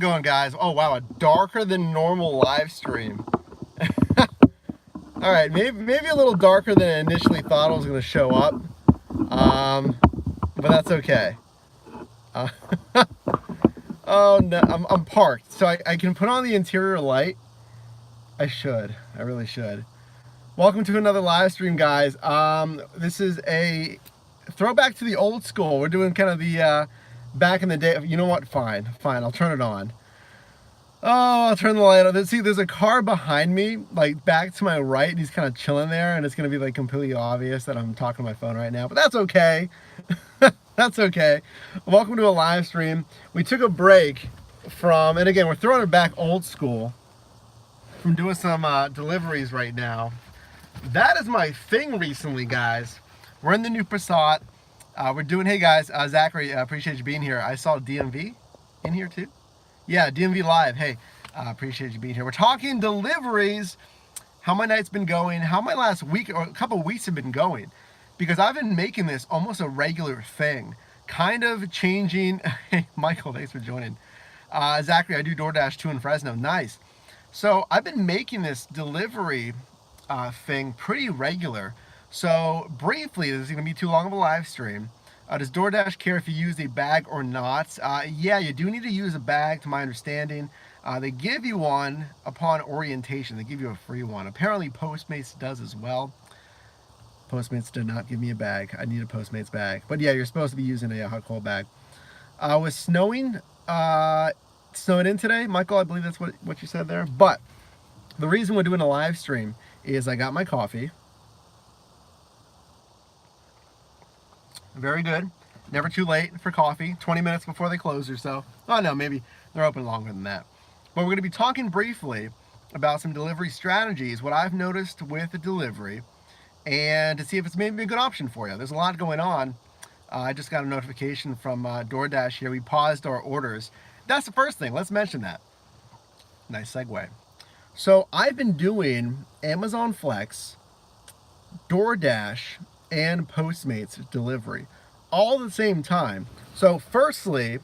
Going, guys? Oh wow, a darker than normal live stream. All right, maybe a little darker than I initially thought it was going to show up, but that's okay. Uh, oh no, I'm parked, so I can put on the interior light. I really should. Welcome to another live stream, guys. This is a throwback to the old school. We're doing kind of the back in the day. You know what? Fine, I'll turn it on. Oh, I'll turn the light on. See, there's a car behind me, like back to my right, and he's kind of chilling there, and it's gonna be like completely obvious that I'm talking to my phone right now, but that's okay. That's okay. Welcome to a live stream. We took a break from, and again, we're throwing it back old school from doing some deliveries right now. That is my thing recently, guys. We're in the new Passat. We're doing, hey guys, Zachary, appreciate you being here. I saw DMV in here too. Yeah, DMV Live. Hey, appreciate you being here. We're talking deliveries, how my night's been going, how my last week or a couple of weeks have been going. Because I've been making this almost a regular thing. Kind of changing. Hey, Michael, thanks for joining. Zachary, I do DoorDash too in Fresno. Nice. So I've been making this delivery thing pretty regular. So briefly, this is going to be too long of a live stream. Does DoorDash care if you use a bag or not? Yeah, you do need to use a bag, to my understanding. They give you one upon orientation. They give you a free one. Apparently, Postmates does as well. Postmates did not give me a bag. I need a Postmates bag. But yeah, you're supposed to be using a hot cold bag. Was snowing, snowing in today? Michael, I believe that's what you said there. But the reason we're doing a live stream is I got my coffee. Very good. Never too late for coffee. 20 minutes before they close or so. Oh no, maybe they're open longer than that. But we're going to be talking briefly about some delivery strategies, what I've noticed with the delivery, and to see if it's maybe a good option for you. There's a lot going on. I just got a notification from DoorDash here. We paused our orders. That's the first thing. Let's mention that. Nice segue. So I've been doing Amazon Flex, DoorDash, and Postmates delivery all at the same time. So firstly,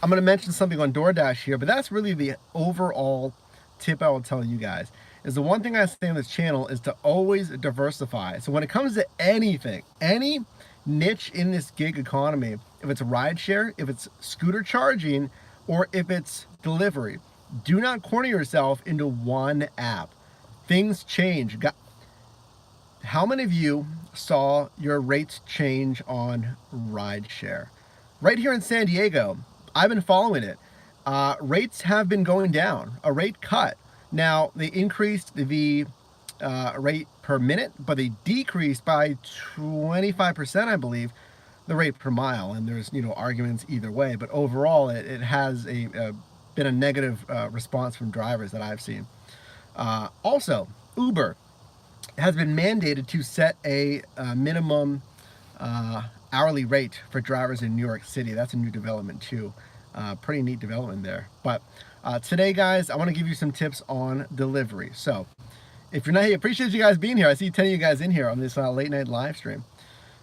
I'm going to mention something on DoorDash here, but that's really the overall tip I will tell you guys. Is the one thing I say on this channel is to always diversify. So when it comes to anything, any niche in this gig economy, if it's rideshare, if it's scooter charging, or if it's delivery, do not corner yourself into one app. Things change. How many of you saw your rates change on Rideshare? Right here in San Diego, I've been following it. Rates have been going down, a rate cut. Now, they increased the rate per minute, but they decreased by 25%, I believe, the rate per mile. And there's, arguments either way, but overall, it has been a negative response from drivers that I've seen. Also, Uber has been mandated to set a minimum hourly rate for drivers in New York City. That's a new development too. Pretty neat development there. But today, guys, I want to give you some tips on delivery. So if you're not here, appreciate you guys being here. I see 10 of you guys in here on this late night live stream.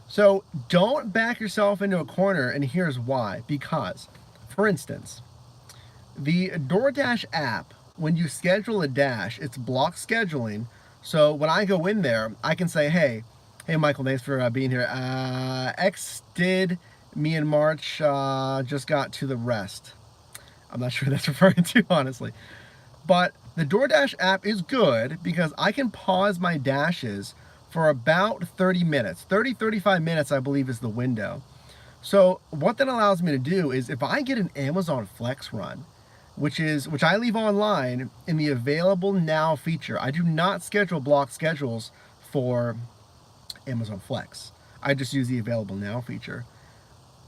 So don't back yourself into a corner, and here's why. Because, for instance, the DoorDash app, when you schedule a dash, it's block scheduling. So when I go in there, I can say, hey Michael, thanks for being here. X did, me in March, just got to the rest. I'm not sure what that's referring to, honestly. But the DoorDash app is good because I can pause my dashes for about 30 minutes. 35 minutes, I believe, is the window. So what that allows me to do is if I get an Amazon Flex run, which I leave online in the available now feature. I do not schedule block schedules for Amazon Flex. I just use the available now feature.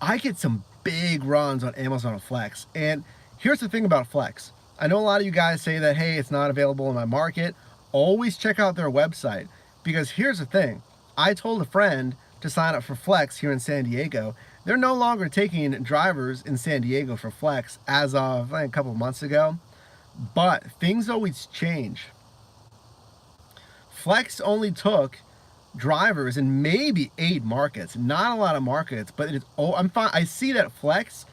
I get some big runs on Amazon Flex. And here's the thing about Flex. I know a lot of you guys say that, hey, it's not available in my market. Always check out their website, because here's the thing. I told a friend to sign up for Flex here in San Diego. They're no longer taking drivers in San Diego for Flex as of a couple of months ago, but things always change. Flex only took drivers in maybe 8 markets, not a lot of markets, but I'm fine. I see that Flex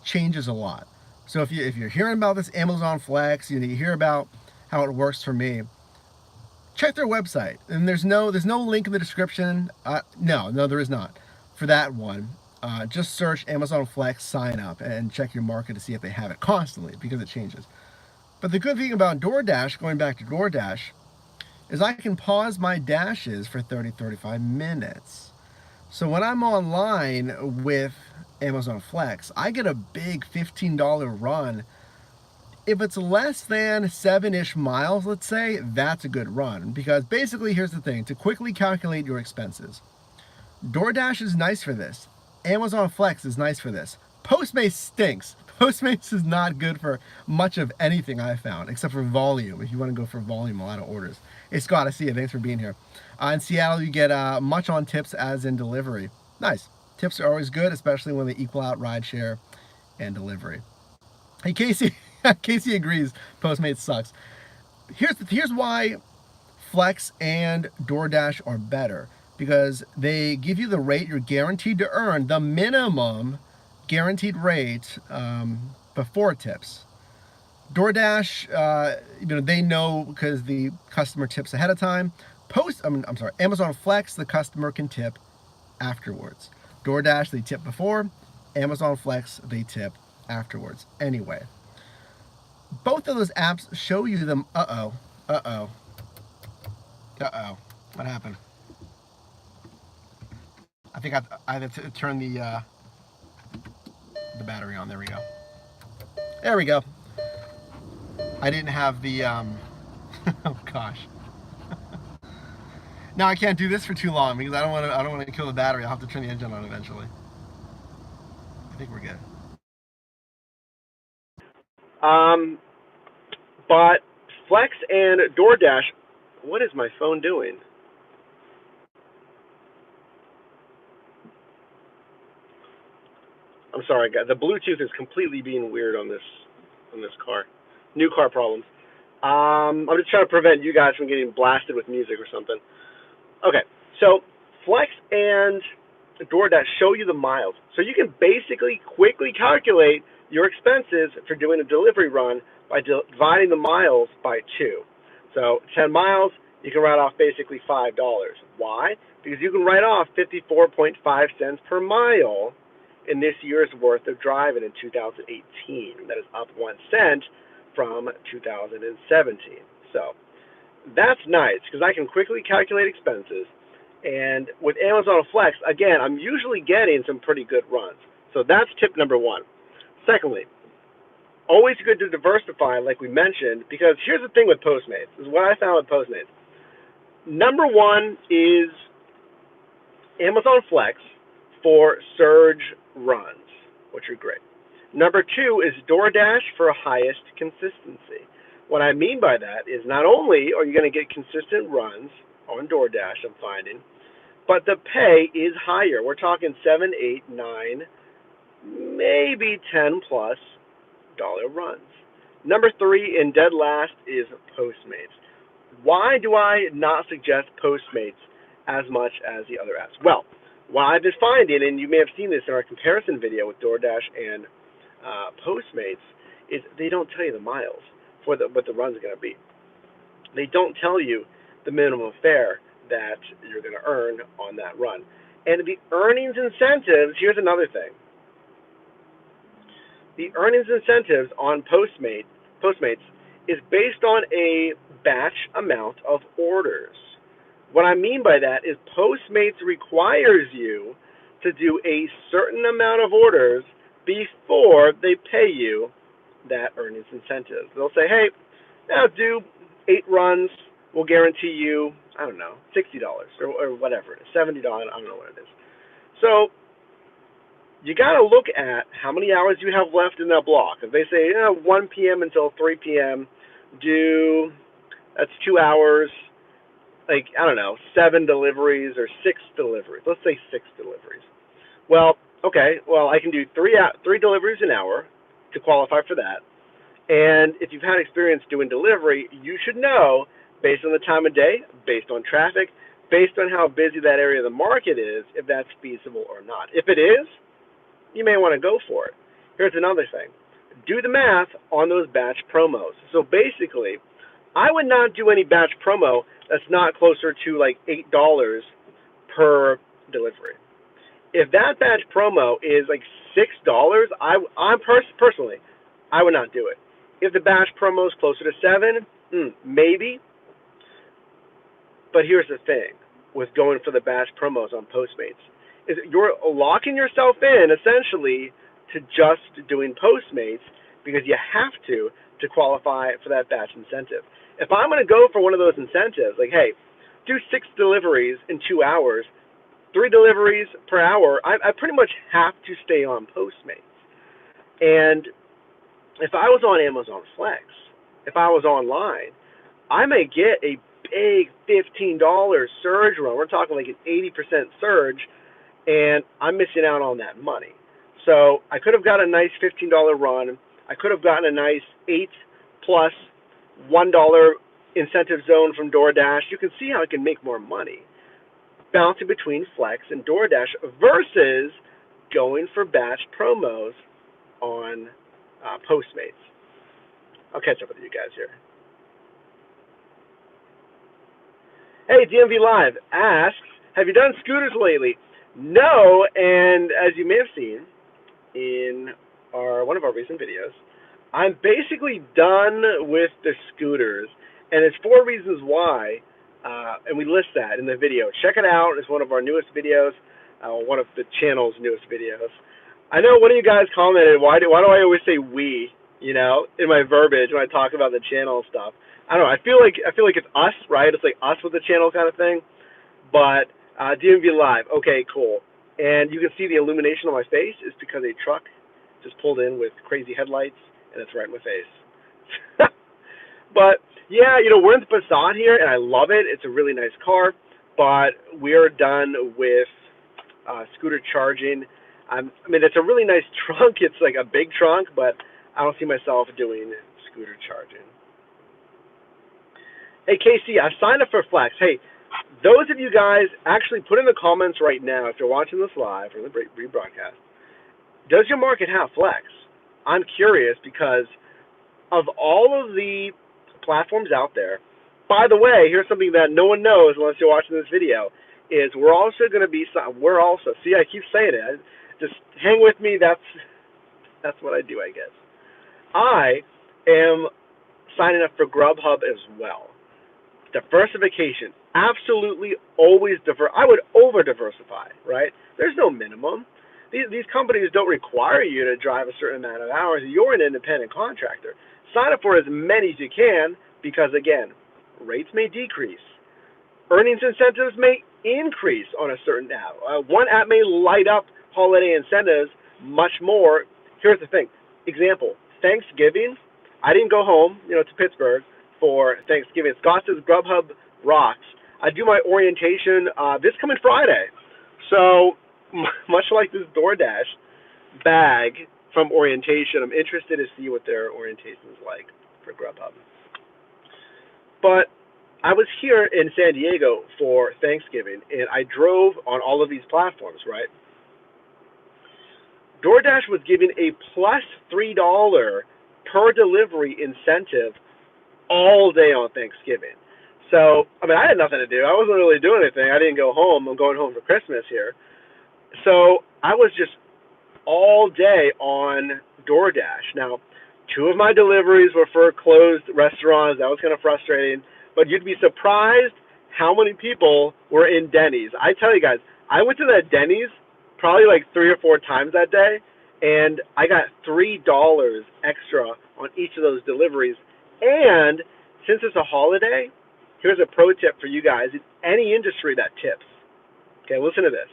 changes a lot. So if you're hearing about this Amazon Flex, you hear about how it works for me, check their website. And there's no link in the description. No, there is not for that one. Just search Amazon Flex sign up and check your market to see if they have it constantly, because it changes. But the good thing about DoorDash, going back to DoorDash, is I can pause my dashes for 35 minutes. So when I'm online with Amazon Flex, I get a big $15 run. If it's less than 7-ish miles, let's say, that's a good run. Because basically, here's the thing, to quickly calculate your expenses. DoorDash is nice for this. Amazon Flex is nice for this. Postmates stinks. Postmates is not good for much of anything I've found, except for volume. If you want to go for volume, a lot of orders. Hey Scott, I see you. Thanks for being here. In Seattle, you get much on tips as in delivery. Nice. Tips are always good, especially when they equal out rideshare and delivery. Hey Casey, Casey agrees. Postmates sucks. Here's why Flex and DoorDash are better, because they give you the rate you're guaranteed to earn, the minimum guaranteed rate before tips. DoorDash, they know because the customer tips ahead of time. Amazon Flex, the customer can tip afterwards. DoorDash, they tip before. Amazon Flex, they tip afterwards. Anyway, both of those apps show you them. What happened? I think I had to turn the battery on. There we go. There we go. I didn't have the oh gosh. Now I can't do this for too long because I don't want to kill the battery. I'll have to turn the engine on eventually. I think we're good. But Flex and DoorDash, what is my phone doing? I'm sorry, guys. The Bluetooth is completely being weird on this car. New car problems. I'm just trying to prevent you guys from getting blasted with music or something. Okay, so Flex and DoorDash show you the miles, so you can basically quickly calculate your expenses for doing a delivery run by dividing the miles by 2. So 10 miles, you can write off basically $5. Why? Because you can write off 54.5 cents per mile in this year's worth of driving in 2018. That is up 1 cent from 2017. So that's nice because I can quickly calculate expenses. And with Amazon Flex, again, I'm usually getting some pretty good runs. So that's tip number 1. Secondly, always good to diversify, like we mentioned, because here's the thing with Postmates. This is what I found with Postmates. Number 1 is Amazon Flex for surge runs, which are great. Number 2 is DoorDash for highest consistency. What I mean by that is not only are you going to get consistent runs on DoorDash, I'm finding, but the pay is higher. We're talking 7, 8, 9, maybe 10 plus dollar runs. Number 3 and dead last is Postmates. Why do I not suggest Postmates as much as the other apps? Well, what I've been finding, and you may have seen this in our comparison video with DoorDash and Postmates, is they don't tell you the miles for what the run's going to be. They don't tell you the minimum fare that you're going to earn on that run. And the earnings incentives, here's another thing. The earnings incentives on Postmates is based on a batch amount of orders. What I mean by that is Postmates requires you to do a certain amount of orders before they pay you that earnings incentive. They'll say, hey, now do 8 runs, we'll guarantee you, I don't know, $60 or whatever it is, $70, I don't know what it is. So you got to look at how many hours you have left in that block. If they say 1 p.m. until 3 p.m., that's 2 hours, like, I don't know, 7 deliveries or 6 deliveries. Let's say 6 deliveries. Well, okay, I can do 3 deliveries an hour to qualify for that. And if you've had experience doing delivery, you should know, based on the time of day, based on traffic, based on how busy that area of the market is, if that's feasible or not. If it is, you may want to go for it. Here's another thing. do the math on those batch promos. So basically, I would not do any batch promo that's not closer to like $8 per delivery. If that batch promo is like $6, personally, I would not do it. If the batch promo is closer to 7, maybe. But here's the thing with going for the batch promos on Postmates is you're locking yourself in essentially to just doing Postmates because you have to qualify for that batch incentive. If I'm going to go for one of those incentives, like, hey, do 6 deliveries in 2 hours, 3 deliveries per hour, I pretty much have to stay on Postmates. And if I was on Amazon Flex, if I was online, I may get a big $15 surge run. We're talking like an 80% surge, and I'm missing out on that money. So I could have got a nice $15 run. I could have gotten a nice 8 plus $1 incentive zone from DoorDash. You can see how I can make more money bouncing between Flex and DoorDash versus going for batch promos on Postmates. I'll catch up with you guys here. Hey, DMV Live asks, have you done scooters lately? No, and as you may have seen in one of our recent videos, I'm basically done with the scooters, and it's 4 reasons why, and we list that in the video. Check it out. It's one of our newest videos, one of the channel's newest videos. I know one of you guys commented, why do I always say we, in my verbiage when I talk about the channel stuff. I don't know. I feel like it's us, right? It's like us with the channel kind of thing. But DMV Live, okay, cool. And you can see the illumination on my face is because a truck just pulled in with crazy headlights, and it's right in my face. But yeah, we're in the Passat here, and I love it. It's a really nice car. But we're done with scooter charging. I mean, it's a really nice trunk. It's like a big trunk, but I don't see myself doing scooter charging. Hey, Casey, I've signed up for Flex. Hey, those of you guys, actually put in the comments right now, if you're watching this live or the rebroadcast, does your market have Flex? I'm curious because of all of the platforms out there. By the way, here's something that no one knows unless you're watching this video, is we're also going to be, see, I keep saying it. Just hang with me. That's what I do, I guess. I am signing up for Grubhub as well. Diversification, absolutely always I would over diversify, right? There's no minimum. These companies don't require you to drive a certain amount of hours. You're an independent contractor. Sign up for as many as you can because, again, rates may decrease. Earnings incentives may increase on a certain app. One app may light up holiday incentives much more. Here's the thing. Example, Thanksgiving, I didn't go home, to Pittsburgh for Thanksgiving. Scott says Grubhub rocks. I do my orientation this coming Friday. So much like this DoorDash bag from orientation, I'm interested to see what their orientation is like for Grubhub. But I was here in San Diego for Thanksgiving, and I drove on all of these platforms, right? DoorDash was giving a plus $3 per delivery incentive all day on Thanksgiving. So, I mean, I had nothing to do. I wasn't really doing anything. I didn't go home. I'm going home for Christmas here. So I was just all day on DoorDash. Now, 2 of my deliveries were for closed restaurants. That was kind of frustrating. But you'd be surprised how many people were in Denny's. I tell you guys, I went to that Denny's probably like 3 or 4 times that day, and I got $3 extra on each of those deliveries. And since it's a holiday, here's a pro tip for you guys in any industry that tips. Okay, listen to this.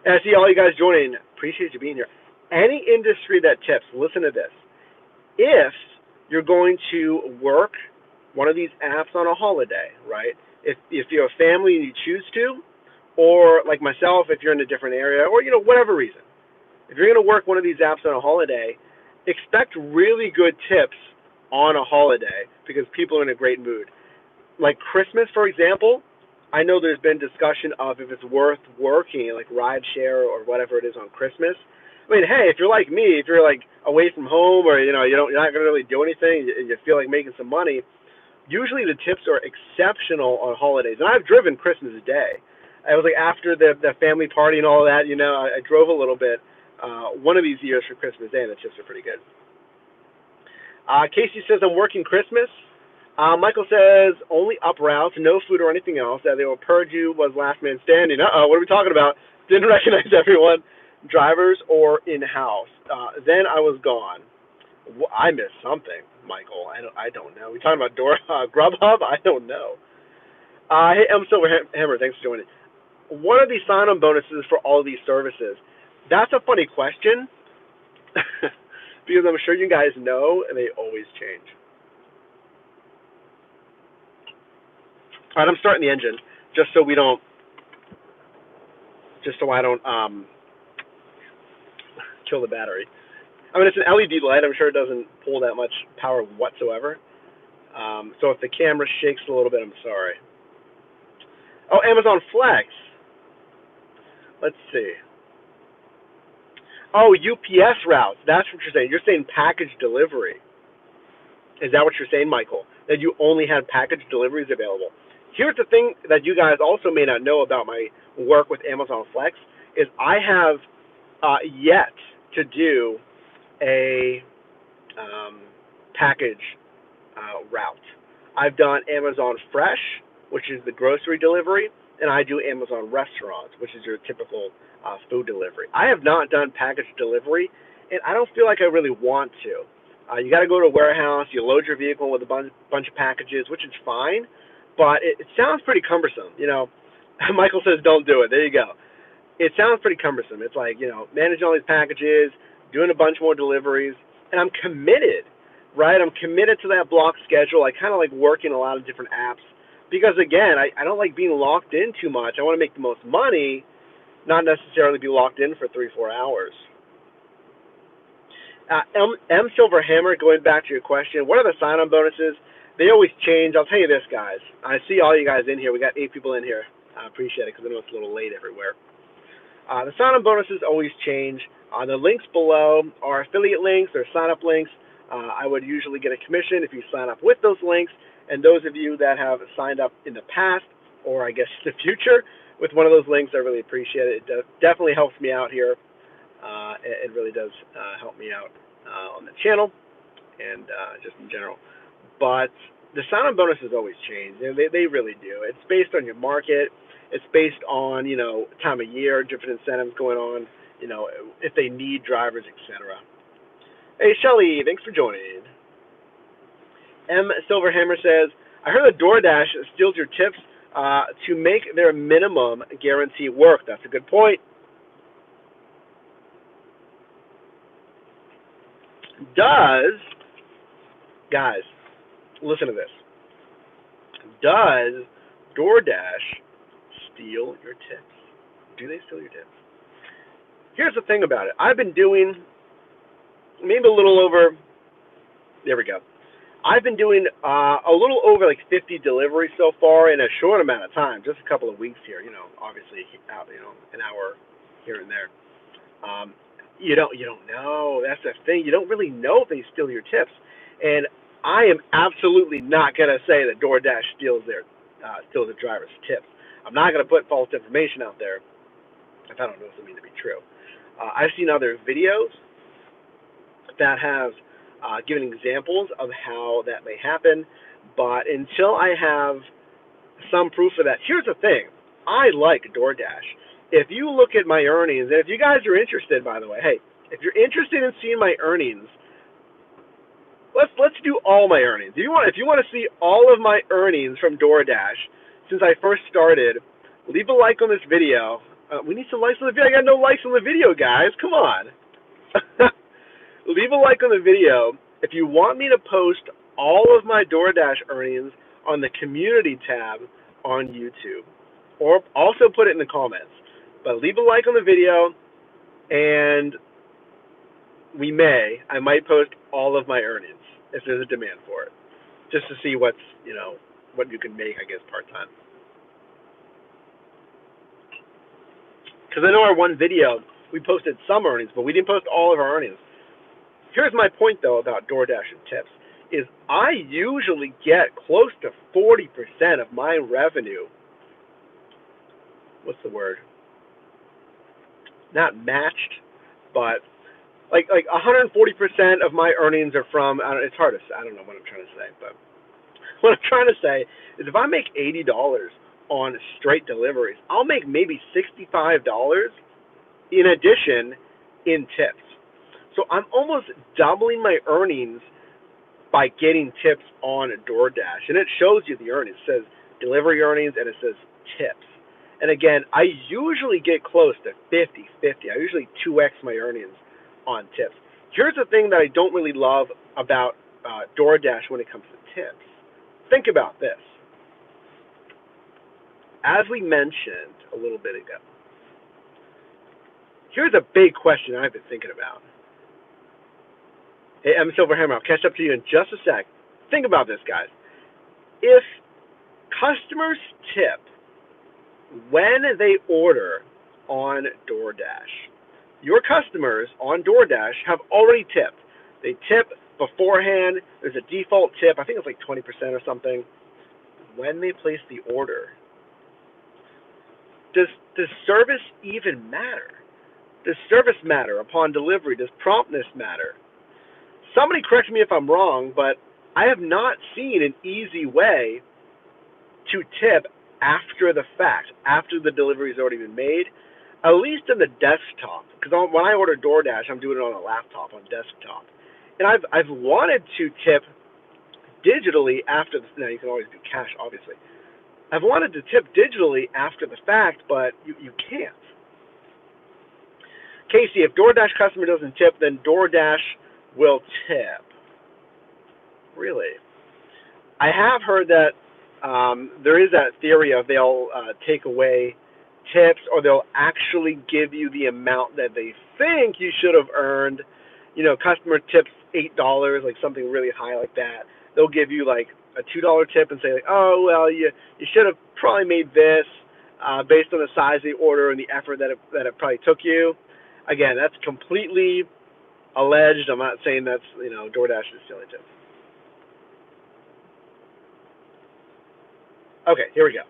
And I see all you guys joining. Appreciate you being here. Any industry that tips, listen to this. If you're going to work one of these apps on a holiday, right? If you're a family and you choose to, or like myself, if you're in a different area, or whatever reason, if you're going to work one of these apps on a holiday, expect really good tips on a holiday because people are in a great mood. Like Christmas, for example, I know there's been discussion of if it's worth working, like Rideshare or whatever it is on Christmas. I mean, hey, if you're like me, if you're like away from home, or you're not gonna really do anything, and you feel like making some money, usually the tips are exceptional on holidays. And I've driven Christmas Day. I was like after the family party and all that. I drove a little bit one of these years for Christmas Day, and the tips are pretty good. Casey says I'm working Christmas. Michael says only up routes, no food or anything else. That they will purge you was last man standing. What are we talking about? Didn't recognize everyone, drivers or in house. Then I was gone. I missed something, Michael. I don't know. We talking about Grubhub? I don't know. Hey, M Silverhammer, thanks for joining. What are the sign-on bonuses for all these services? That's a funny question because I'm sure you guys know, and they always change. All right, I'm starting the engine just so I don't kill the battery. I mean, it's an LED light. I'm sure it doesn't pull that much power whatsoever. So if the camera shakes a little bit, I'm sorry. Oh, Amazon Flex. Let's see. Oh, UPS routes. That's what you're saying. You're saying package delivery. Is that what you're saying, Michael? That you only had package deliveries available? Here's the thing that you guys also may not know about my work with Amazon Flex is I have yet to do a package route. I've done Amazon Fresh, which is the grocery delivery, and I do Amazon Restaurants, which is your typical food delivery. I have not done package delivery, and I don't feel like I really want to. You got to go to a warehouse, you load your vehicle with a bunch of packages, which is fine, but it sounds pretty cumbersome. Michael says don't do it. There you go. It sounds pretty cumbersome. It's like, managing all these packages, doing a bunch more deliveries, and I'm committed, right? I'm committed to that block schedule. I kind of like working a lot of different apps because, again, I don't like being locked in too much. I want to make the most money, not necessarily be locked in for 3-4 hours. M Silverhammer, going back to your question, what are the sign-on bonuses? They always change. I'll tell you this, guys. I see all you guys in here. We got 8 people in here. I appreciate it because I know it's a little late everywhere. The sign-on bonuses always change. The links below are affiliate links or sign-up links. I would usually get a commission if you sign up with those links. And those of you that have signed up in the past, or I guess the future, with one of those links, I really appreciate it. It definitely helps me out here. It really does help me out on the channel and just in general. But the sign-on bonuses always change. They really do. It's based on your market. It's based on, time of year, different incentives going on, if they need drivers, etc. Hey, Shelly, thanks for joining. M. Silverhammer says, I heard that DoorDash steals your tips to make their minimum guarantee work. That's a good point. Guys, listen to this. Does DoorDash steal your tips? Do they steal your tips? Here's the thing about it. I've been doing maybe a little over, there we go. I've been doing a little over like 50 deliveries so far in a short amount of time, just a couple of weeks here, obviously, an hour here and there. You don't know. That's the thing. You don't really know if they steal your tips. And I am absolutely not going to say that DoorDash steals the driver's tips. I'm not going to put false information out there if I don't know something to be true. I've seen other videos that have given examples of how that may happen, but until I have some proof of that, here's the thing. I like DoorDash. If you look at my earnings, and if you guys are interested, by the way, hey, if you're interested in seeing my earnings, let's do all my earnings. If you want to see all of my earnings from DoorDash since I first started, leave a like on this video. We need some likes on the video. I got no likes on the video, guys. Come on. Leave a like on the video if you want me to post all of my DoorDash earnings on the community tab on YouTube, or also put it in the comments. But leave a like on the video, and I might post all of my earnings if there's a demand for it, just to see what you can make, I guess, part-time. Because I know our one video We posted some earnings, but we didn't post all of our earnings. Here's my point, though, about DoorDash and tips, is I usually get close to 40% of my revenue, what's the word? Not matched, but like 140% of my earnings are from, it's hard to say, I don't know what I'm trying to say, but what I'm trying to say is if I make $80 on straight deliveries, I'll make maybe $65 in addition in tips. So I'm almost doubling my earnings by getting tips on DoorDash. And it shows you the earnings. It says delivery earnings and it says tips. And again, I usually get close to 50-50. I usually 2x my earnings on tips. Here's the thing that I don't really love about DoorDash when it comes to tips. Think about this. As we mentioned a little bit ago, here's a big question I've been thinking about. Hey, I'm Silverhammer. I'll catch up to you in just a sec. Think about this, guys. If customers tip when they order on DoorDash, your customers on DoorDash have already tipped. They tip beforehand. There's a default tip. I think it's like 20% or something. When they place the order, does service even matter? Does service matter upon delivery? Does promptness matter? Somebody correct me if I'm wrong, but I have not seen an easy way to tip after the fact, after the delivery's already been made, at least in the desktop. Because when I order DoorDash, I'm doing it on a laptop, on desktop. And I've wanted to tip digitally after the, now you can always do cash, obviously. I've wanted to tip digitally after the fact, but you can't. Casey, if DoorDash customer doesn't tip, then DoorDash will tip. Really? I have heard that there is that theory of they'll take away tips, or they'll actually give you the amount that they think you should have earned. You know, customer tips $8, like something really high like that. They'll give you like a $2 tip and say, like, oh, well, you should have probably made this based on the size of the order and the effort that it probably took you. Again, that's completely alleged. I'm not saying that's, DoorDash is stealing tips. Okay, here we go.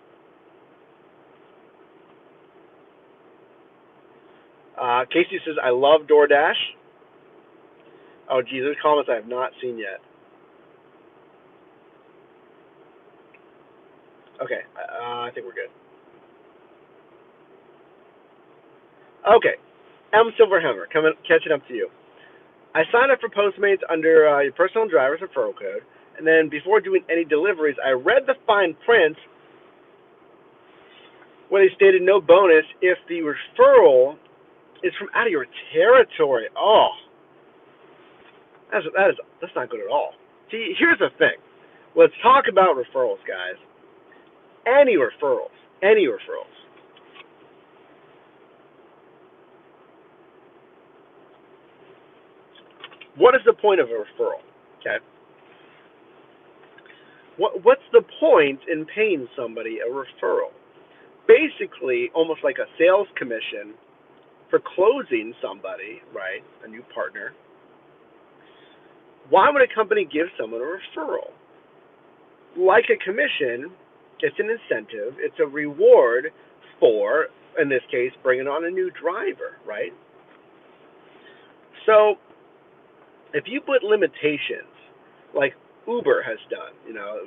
Casey says, I love DoorDash. Oh, geez, there's comments I have not seen yet. Okay, I think we're good. Okay, M. Silverhammer, catching up to you. I signed up for Postmates under your personal driver's referral code, and then before doing any deliveries, I read the fine print where they stated no bonus if the referral is from out of your territory. Oh, that's not good at all. See, here's the thing. Let's talk about referrals, guys. Any referrals. What is the point of a referral? Okay. What's the point in paying somebody a referral? Basically, almost like a sales commission for closing somebody, right? A new partner. Why would a company give someone a referral? Like a commission, it's an incentive. It's a reward for, in this case, bringing on a new driver, right? So, if you put limitations, like Uber has done,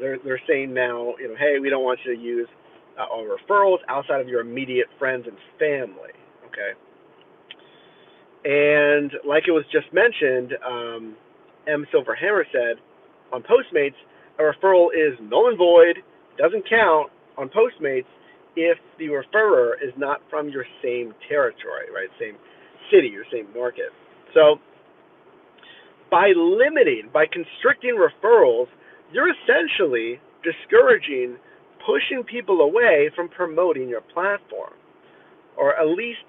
they're saying now, hey, we don't want you to use our referrals outside of your immediate friends and family, okay? And like it was just mentioned, M. Silverhammer said, on Postmates, a referral is null and void, doesn't count on Postmates if the referrer is not from your same territory, right? Same city or same market. So by constricting referrals, you're essentially discouraging, pushing people away from promoting your platform, or at least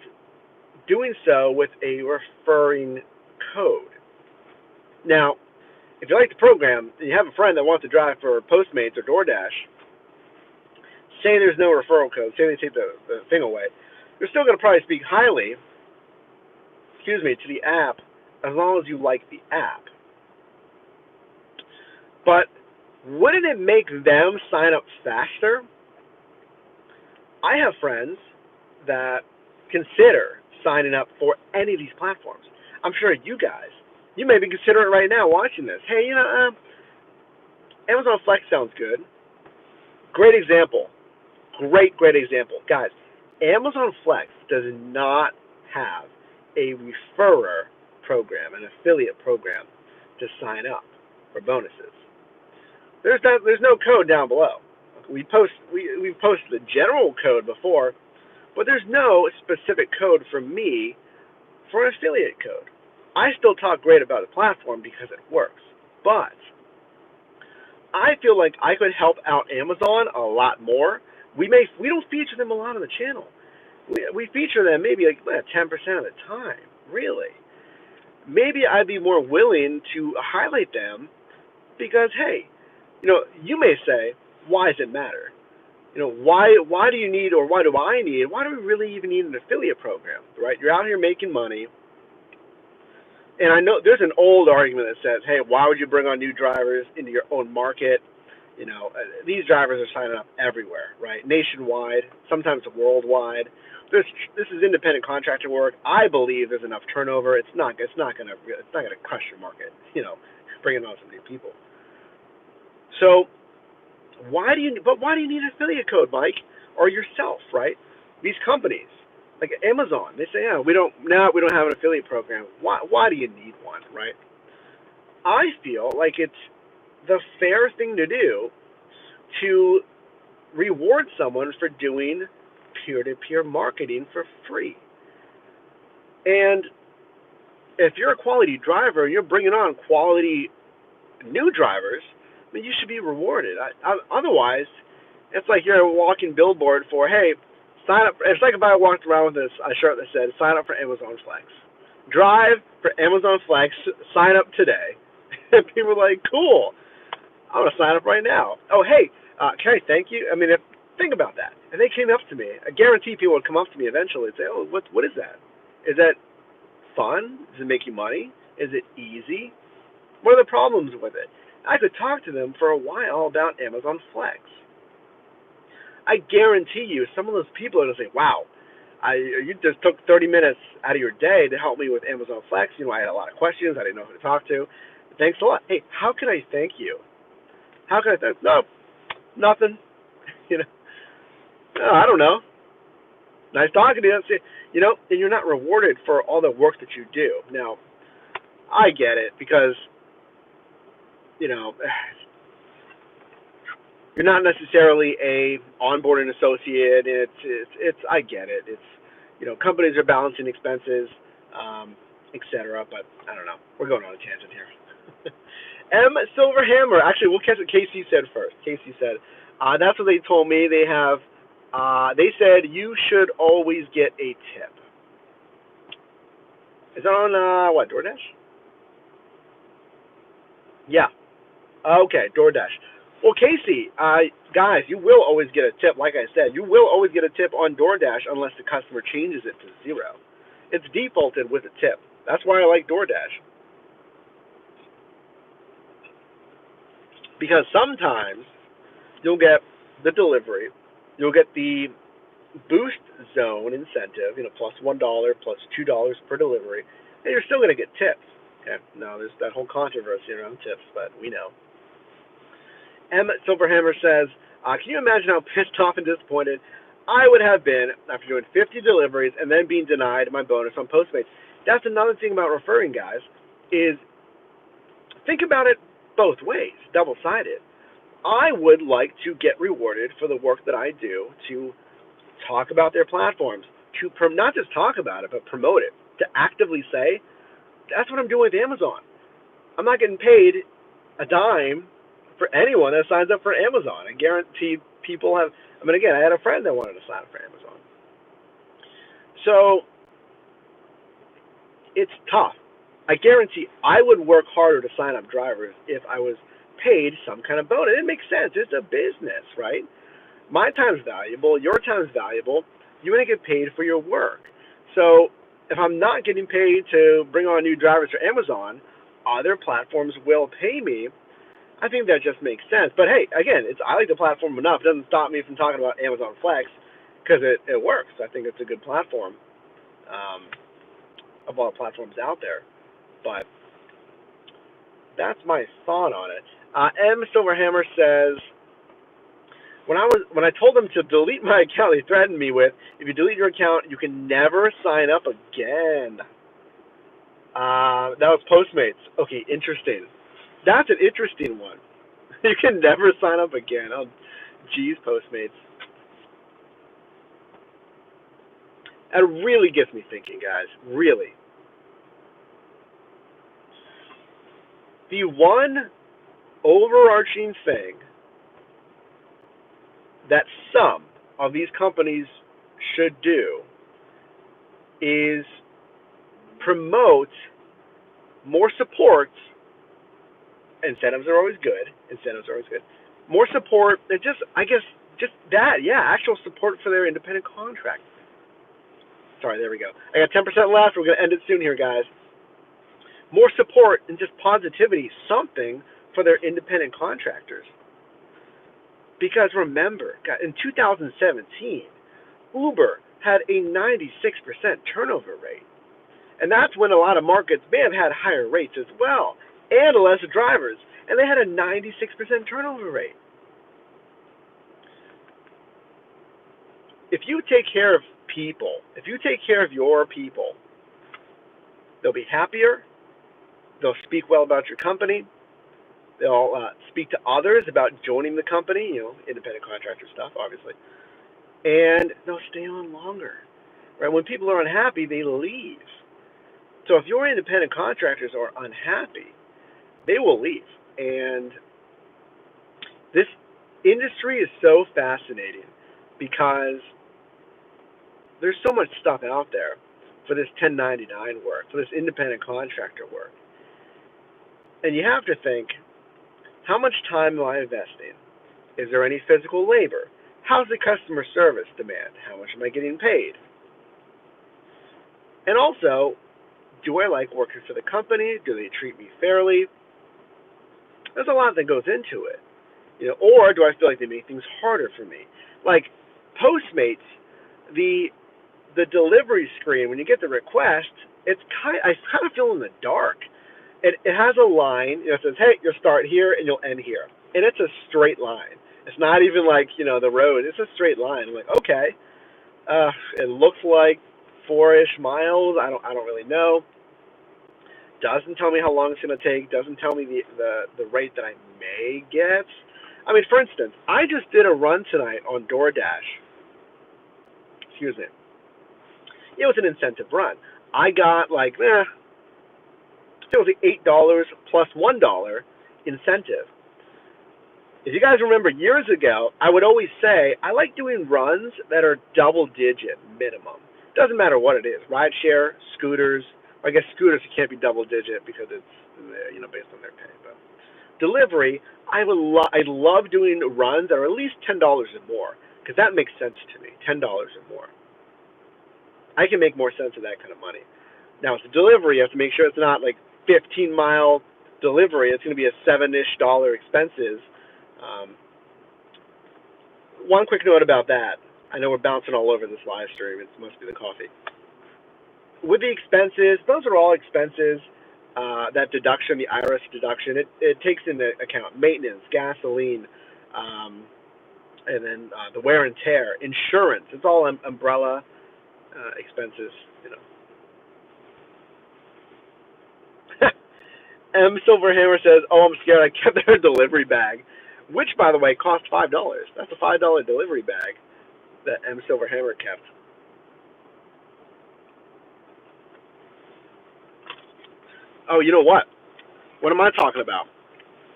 doing so with a referring code. Now, if you like the program and you have a friend that wants to drive for Postmates or DoorDash, say there's no referral code, say they take the thing away, they're still going to probably speak highly to the app as long as you like the app. But wouldn't it make them sign up faster? I have friends that consider signing up for any of these platforms. I'm sure you guys, you may be considering it right now watching this. Hey, Amazon Flex sounds good. Great example. Great example. Guys, Amazon Flex does not have a referrer program, an affiliate program to sign up for bonuses. There's no code down below. We've posted the general code before, but there's no specific code for me for an affiliate code. I still talk great about the platform because it works, but I feel like I could help out Amazon a lot more. We don't feature them a lot on the channel. We feature them maybe like 10% of the time, really. Maybe I'd be more willing to highlight them because, hey, you may say, why does it matter? Why do you need, or why do I need, why do we really even need an affiliate program, right? You're out here making money. And I know there's an old argument that says, hey, why would you bring on new drivers into your own market? These drivers are signing up everywhere, right? Nationwide, sometimes worldwide. This is independent contractor work. I believe there's enough turnover. It's not gonna crush your market, bringing on some new people. So why do you need an affiliate code, Mike, or yourself, right? These companies, like Amazon, they say, we don't have an affiliate program. Why do you need one, right? I feel like it's the fair thing to do to reward someone for doing peer-to-peer marketing for free. And if you're a quality driver and you're bringing on quality new drivers, I mean, you should be rewarded. Otherwise, it's like you're a walking billboard for, hey, sign up. It's like if I walked around with a shirt that said, sign up for Amazon Flex. Drive for Amazon Flex, sign up today. And people are like, cool, I'm going to sign up right now. Oh, hey, can I thank you? I mean, think about that. If they came up to me, I guarantee people would come up to me eventually and say, oh, what is that? Is that fun? Does it make you money? Is it easy? What are the problems with it? I could talk to them for a while about Amazon Flex. I guarantee you some of those people are going to say, wow, you just took 30 minutes out of your day to help me with Amazon Flex. I had a lot of questions. I didn't know who to talk to. Thanks a lot. Hey, how can I thank you? How can I thank? No, nothing. I don't know. Nice talking to you. And you're not rewarded for all the work that you do. Now, I get it because, you're not necessarily a onboarding associate. It's I get it. It's companies are balancing expenses, etc. But I don't know. We're going on a tangent here. M Silverhammer. Actually, we'll catch what Casey said first. Casey said, that's what they told me. They have. They said you should always get a tip. Is that on what, DoorDash? Yeah. Okay, DoorDash. Well, Casey, guys, you will always get a tip. Like I said, you will always get a tip on DoorDash unless the customer changes it to 0. It's defaulted with a tip. That's why I like DoorDash. Because sometimes you'll get the delivery, you'll get the boost zone incentive, plus $1, plus $2 per delivery, and you're still going to get tips. Okay, now there's that whole controversy around tips, but we know. M. Silverhammer says, can you imagine how pissed off and disappointed I would have been after doing 50 deliveries and then being denied my bonus on Postmates? That's another thing about referring, guys, is think about it both ways, double-sided. I would like to get rewarded for the work that I do to talk about their platforms, to not just talk about it, but promote it, to actively say, that's what I'm doing with Amazon. I'm not getting paid a dime for anyone that signs up for Amazon. I guarantee people have, again, I had a friend that wanted to sign up for Amazon. So it's tough. I guarantee I would work harder to sign up drivers if I was paid some kind of bonus. It makes sense. It's a business, right? My time's valuable. Your time's valuable. You want to get paid for your work. So If I'm not getting paid to bring on new drivers for Amazon, other platforms will pay me. I think that just makes sense. But hey, again, I like the platform enough. It doesn't stop me from talking about Amazon Flex because it works. I think it's a good platform of all platforms out there. But that's my thought on it. M Silverhammer says, when I told them to delete my account, they threatened me with, if you delete your account, you can never sign up again. That was Postmates. Okay, interesting. That's an interesting one. You can never sign up again. Oh, geez, Postmates. That really gets me thinking, guys. Really. The one overarching thing that some of these companies should do is promote more support. Incentives are always good. More support and just that, yeah, actual support for their independent contract. Sorry, there we go. I got 10% left. We're going to end it soon here, guys. More support and just positivity, something for their independent contractors. Because remember, in 2017, Uber had a 96% turnover rate. And that's when a lot of markets may have had higher rates as well, and less drivers. And they had a 96% turnover rate. If you take care of people, if you take care of your people, they'll be happier. They'll speak well about your company. They'll speak to others about joining the company, independent contractor stuff, obviously. And they'll stay on longer. Right? When people are unhappy, they leave. So if your independent contractors are unhappy, they will leave. And this industry is so fascinating because there's so much stuff out there for this 1099 work, for this independent contractor work. And you have to think, how much time am I investing? Is there any physical labor? How's the customer service demand? How much am I getting paid? And also, do I like working for the company? Do they treat me fairly? There's a lot that goes into it. Or do I feel like they make things harder for me? Like Postmates, the delivery screen, when you get the request, I kind of feel in the dark. It has a line, it says, hey, you'll start here and you'll end here. And it's a straight line. It's not even like, the road. It's a straight line. I'm like, okay. It looks like 4-ish miles. I don't really know. Doesn't tell me how long it's going to take. Doesn't tell me the rate that I may get. I mean, for instance, I just did a run tonight on DoorDash. Excuse me. It was an incentive run. I got it was $8 plus $1 incentive. If you guys remember years ago, I would always say I like doing runs that are double-digit minimum. Doesn't matter what it is. Rideshare, scooters. I guess scooters can't be double-digit because it's based on their pay. But delivery, I love doing runs that are at least $10 or more because that makes sense to me. $10 or more. I can make more sense of that kind of money. Now, it's a delivery. You have to make sure it's not like 15-mile delivery. It's going to be a $7-ish expenses. One quick note about that. I know we're bouncing all over this live stream. It must be the coffee. With the expenses, those are all expenses. That deduction, the IRS deduction, it takes into account maintenance, gasoline, and then the wear and tear, insurance. It's all umbrella expenses, M Silverhammer says, "Oh, I'm scared. I kept their delivery bag, which, by the way, cost $5. That's a $5 delivery bag that M Silverhammer kept." Oh, you know what? What am I talking about?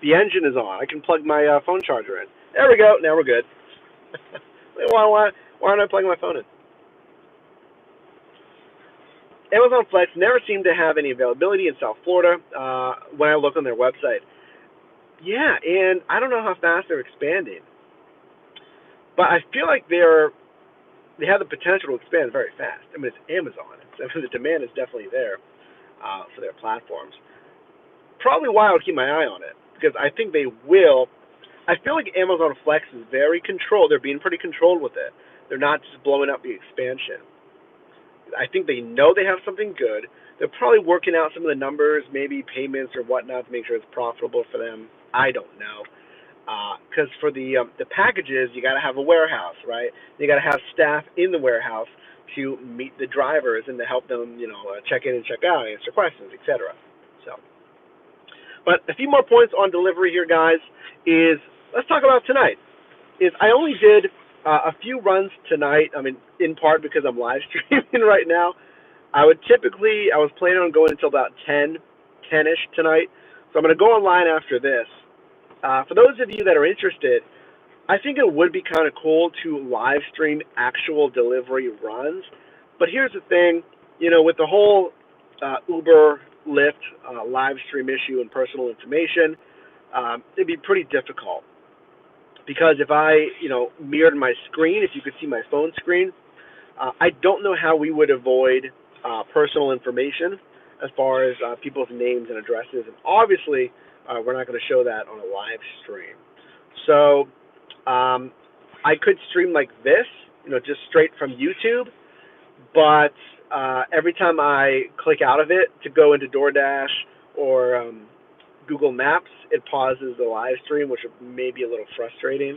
The engine is on. I can plug my phone charger in. There we go. Now we're good. why aren't I plugging my phone in? Amazon Flex never seemed to have any availability in South Florida when I look on their website. Yeah, and I don't know how fast they're expanding, but I feel like they're they have the potential to expand very fast. I mean, it's Amazon. The demand is definitely there for their platforms. Probably why I would keep my eye on it, because I think they will. I feel like Amazon Flex is very controlled. They're being pretty controlled with it. They're not just blowing up the expansion. I think they know they have something good. They're probably working out some of the numbers, maybe payments or whatnot, to make sure it's profitable for them. I don't know. Because for the packages, you got to have a warehouse, right? You got to have staff in the warehouse to meet the drivers and to help them, check in and check out, answer questions, etc. So, but a few more points on delivery here, guys. Is let's talk about tonight. I only did a few runs tonight. I mean, in part because I'm live streaming right now. I was planning on going until about 10-ish tonight. So I'm going to go online after this. For those of you that are interested, I think it would be kind of cool to live stream actual delivery runs. But here's the thing, with the whole Uber, Lyft live stream issue and personal information, it'd be pretty difficult. Because if I, mirrored my screen, if you could see my phone screen, I don't know how we would avoid personal information as far as people's names and addresses. And obviously, we're not going to show that on a live stream. So I could stream like this, just straight from YouTube. But every time I click out of it to go into DoorDash or Google Maps, it pauses the live stream, which may be a little frustrating.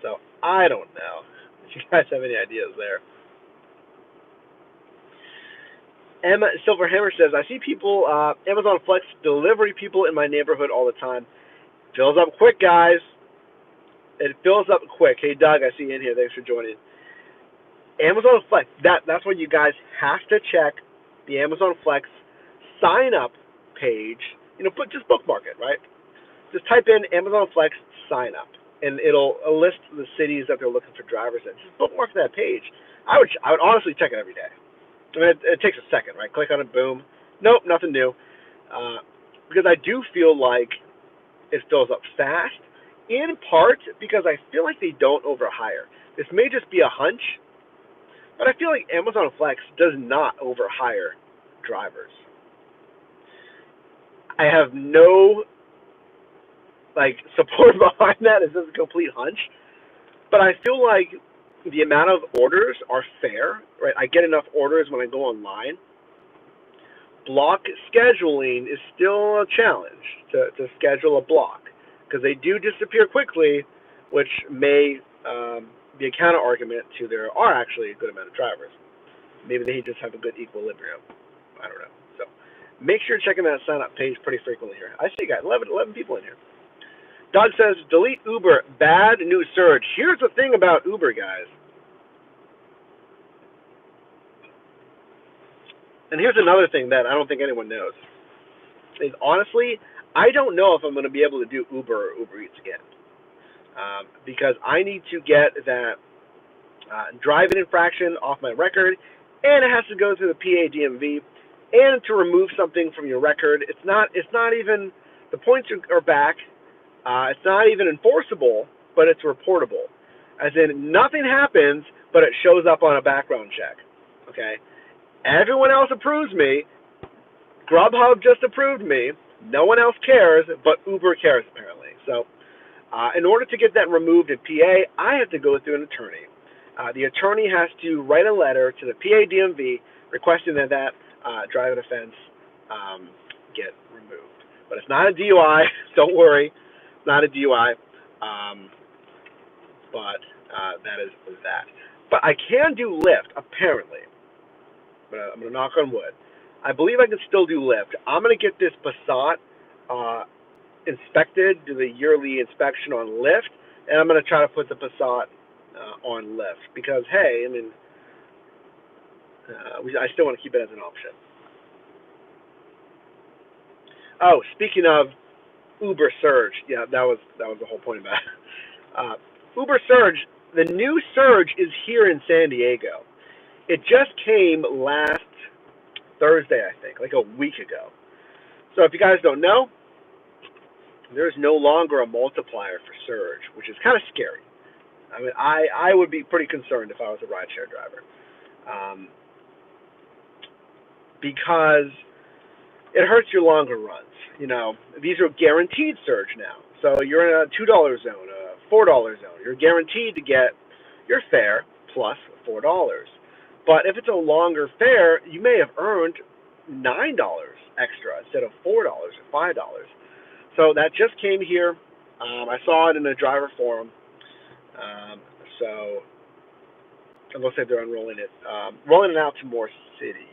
So I don't know if you guys have any ideas there. Emma Silverhammer says, I see people, Amazon Flex delivery people in my neighborhood all the time. Fills up quick, guys. It fills up quick. Hey, Doug, I see you in here. Thanks for joining. Amazon Flex, that's what you guys have to check, the Amazon Flex sign up page. Just bookmark it, right? Just type in Amazon Flex sign up, and it'll list the cities that they're looking for drivers in. Just bookmark that page. I would honestly check it every day. I mean, it takes a second, right? Click on it, boom. Nope, nothing new. Because I do feel like it fills up fast, in part because I feel like they don't overhire. This may just be a hunch, but I feel like Amazon Flex does not overhire drivers. I have no support behind that. It's just a complete hunch. But I feel like the amount of orders are fair, right? I get enough orders when I go online. Block scheduling is still a challenge to schedule a block because they do disappear quickly, which may be a counter argument to there are actually a good amount of drivers. Maybe they just have a good equilibrium. I don't know. So make sure you're checking that sign up page pretty frequently here. I see you guys, 11 people in here. Doug says, delete Uber, bad news surge. Here's the thing about Uber, guys. And here's another thing that I don't think anyone knows. Is honestly, I don't know if I'm going to be able to do Uber or Uber Eats again. Because I need to get that driving infraction off my record, and it has to go through the PA DMV, and to remove something from your record. It's not even, the points are back. It's not even enforceable, but it's reportable. As in, nothing happens, but it shows up on a background check. Okay? Everyone else approves me. Grubhub just approved me. No one else cares, but Uber cares, apparently. So, in order to get that removed in PA, I have to go through an attorney. The attorney has to write a letter to the PA DMV requesting that driving offense get removed. But it's not a DUI. Don't worry. It's not a DUI. But that is that. But I can do Lyft, apparently. But I'm going to knock on wood. I believe I can still do Lyft. I'm going to get this Passat inspected, do the yearly inspection on Lyft, and I'm going to try to put the Passat on Lyft. Because, hey, I mean, I still want to keep it as an option. Oh, speaking of Uber Surge, yeah, that was the whole point about it. Uber Surge, the new Surge is here in San Diego. It just came last Thursday, I think, like a week ago. So if you guys don't know, there's no longer a multiplier for Surge, which is kind of scary. I mean, I would be pretty concerned if I was a rideshare driver, um, because it hurts your longer runs. You know, these are guaranteed surge now. So you're in a $2 zone, a $4 zone. You're guaranteed to get your fare plus $4. But if it's a longer fare, you may have earned $9 extra instead of $4 or $5. So that just came here. I saw it in the driver forum. Um, so it looks like they're unrolling it, rolling it out to more cities.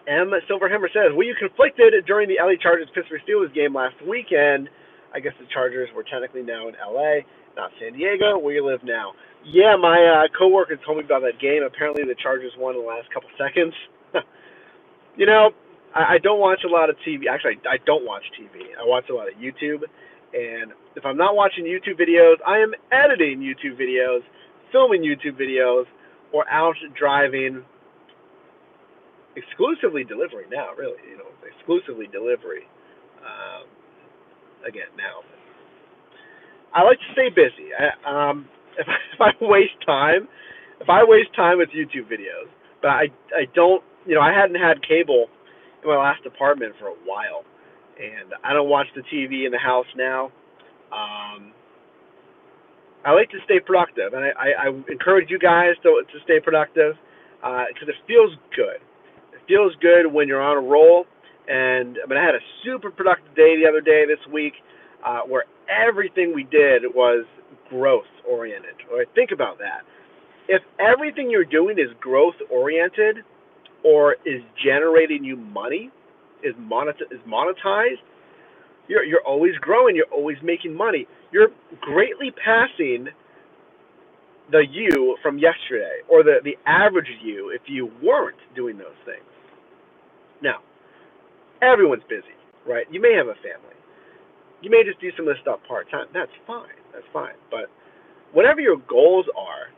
M. Silverhammer says, were you conflicted during the LA Chargers Pittsburgh Steelers game last weekend? I guess the Chargers were technically now in LA, not San Diego, where you live now. Yeah, my coworker told me about that game. Apparently the Chargers won in the last couple seconds. You know, I don't watch a lot of TV. Actually, I don't watch TV. I watch a lot of YouTube. And if I'm not watching YouTube videos, I am editing YouTube videos, filming YouTube videos, or out driving. Exclusively delivery now, really. You know, exclusively delivery. Again, now. I like to stay busy. If I waste time, it's YouTube videos. But I don't, you know, I hadn't had cable in my last apartment for a while. And I don't watch the TV in the house now. I like to stay productive. And I encourage you guys to stay productive because it feels good. It feels good when you're on a roll. And I mean, I had a super productive day the other day this week where everything we did was growth oriented. Right? Think about that. If everything you're doing is growth oriented or is generating you money, is monetized, you're always growing. You're always making money. You're greatly passing the you from yesterday, or the average you if you weren't doing those things. Now, everyone's busy, right? You may have a family. You may just do some of this stuff part time. That's fine. That's fine. But whatever your goals are,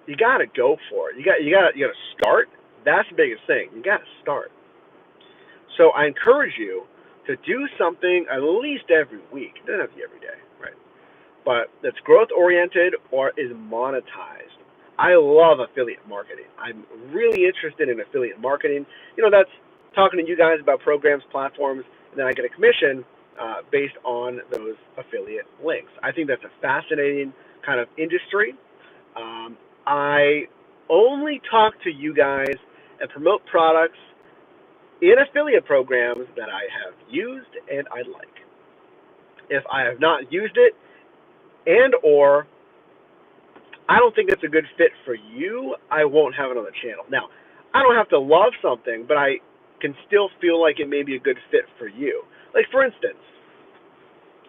you gotta go for it. You gotta start. That's the biggest thing. You gotta start. So I encourage you to do something at least every week. It doesn't have to be every day, right? But that's growth oriented or is monetized. I love affiliate marketing. I'm really interested in affiliate marketing. You know, that's talking to you guys about programs, platforms, and then I get a commission based on those affiliate links. I think that's a fascinating kind of industry. I only talk to you guys and promote products in affiliate programs that I have used and I like. If I have not used it and or I don't think it's a good fit for you, I won't have it on the channel. Now, I don't have to love something, but I can still feel like it may be a good fit for you. Like, for instance,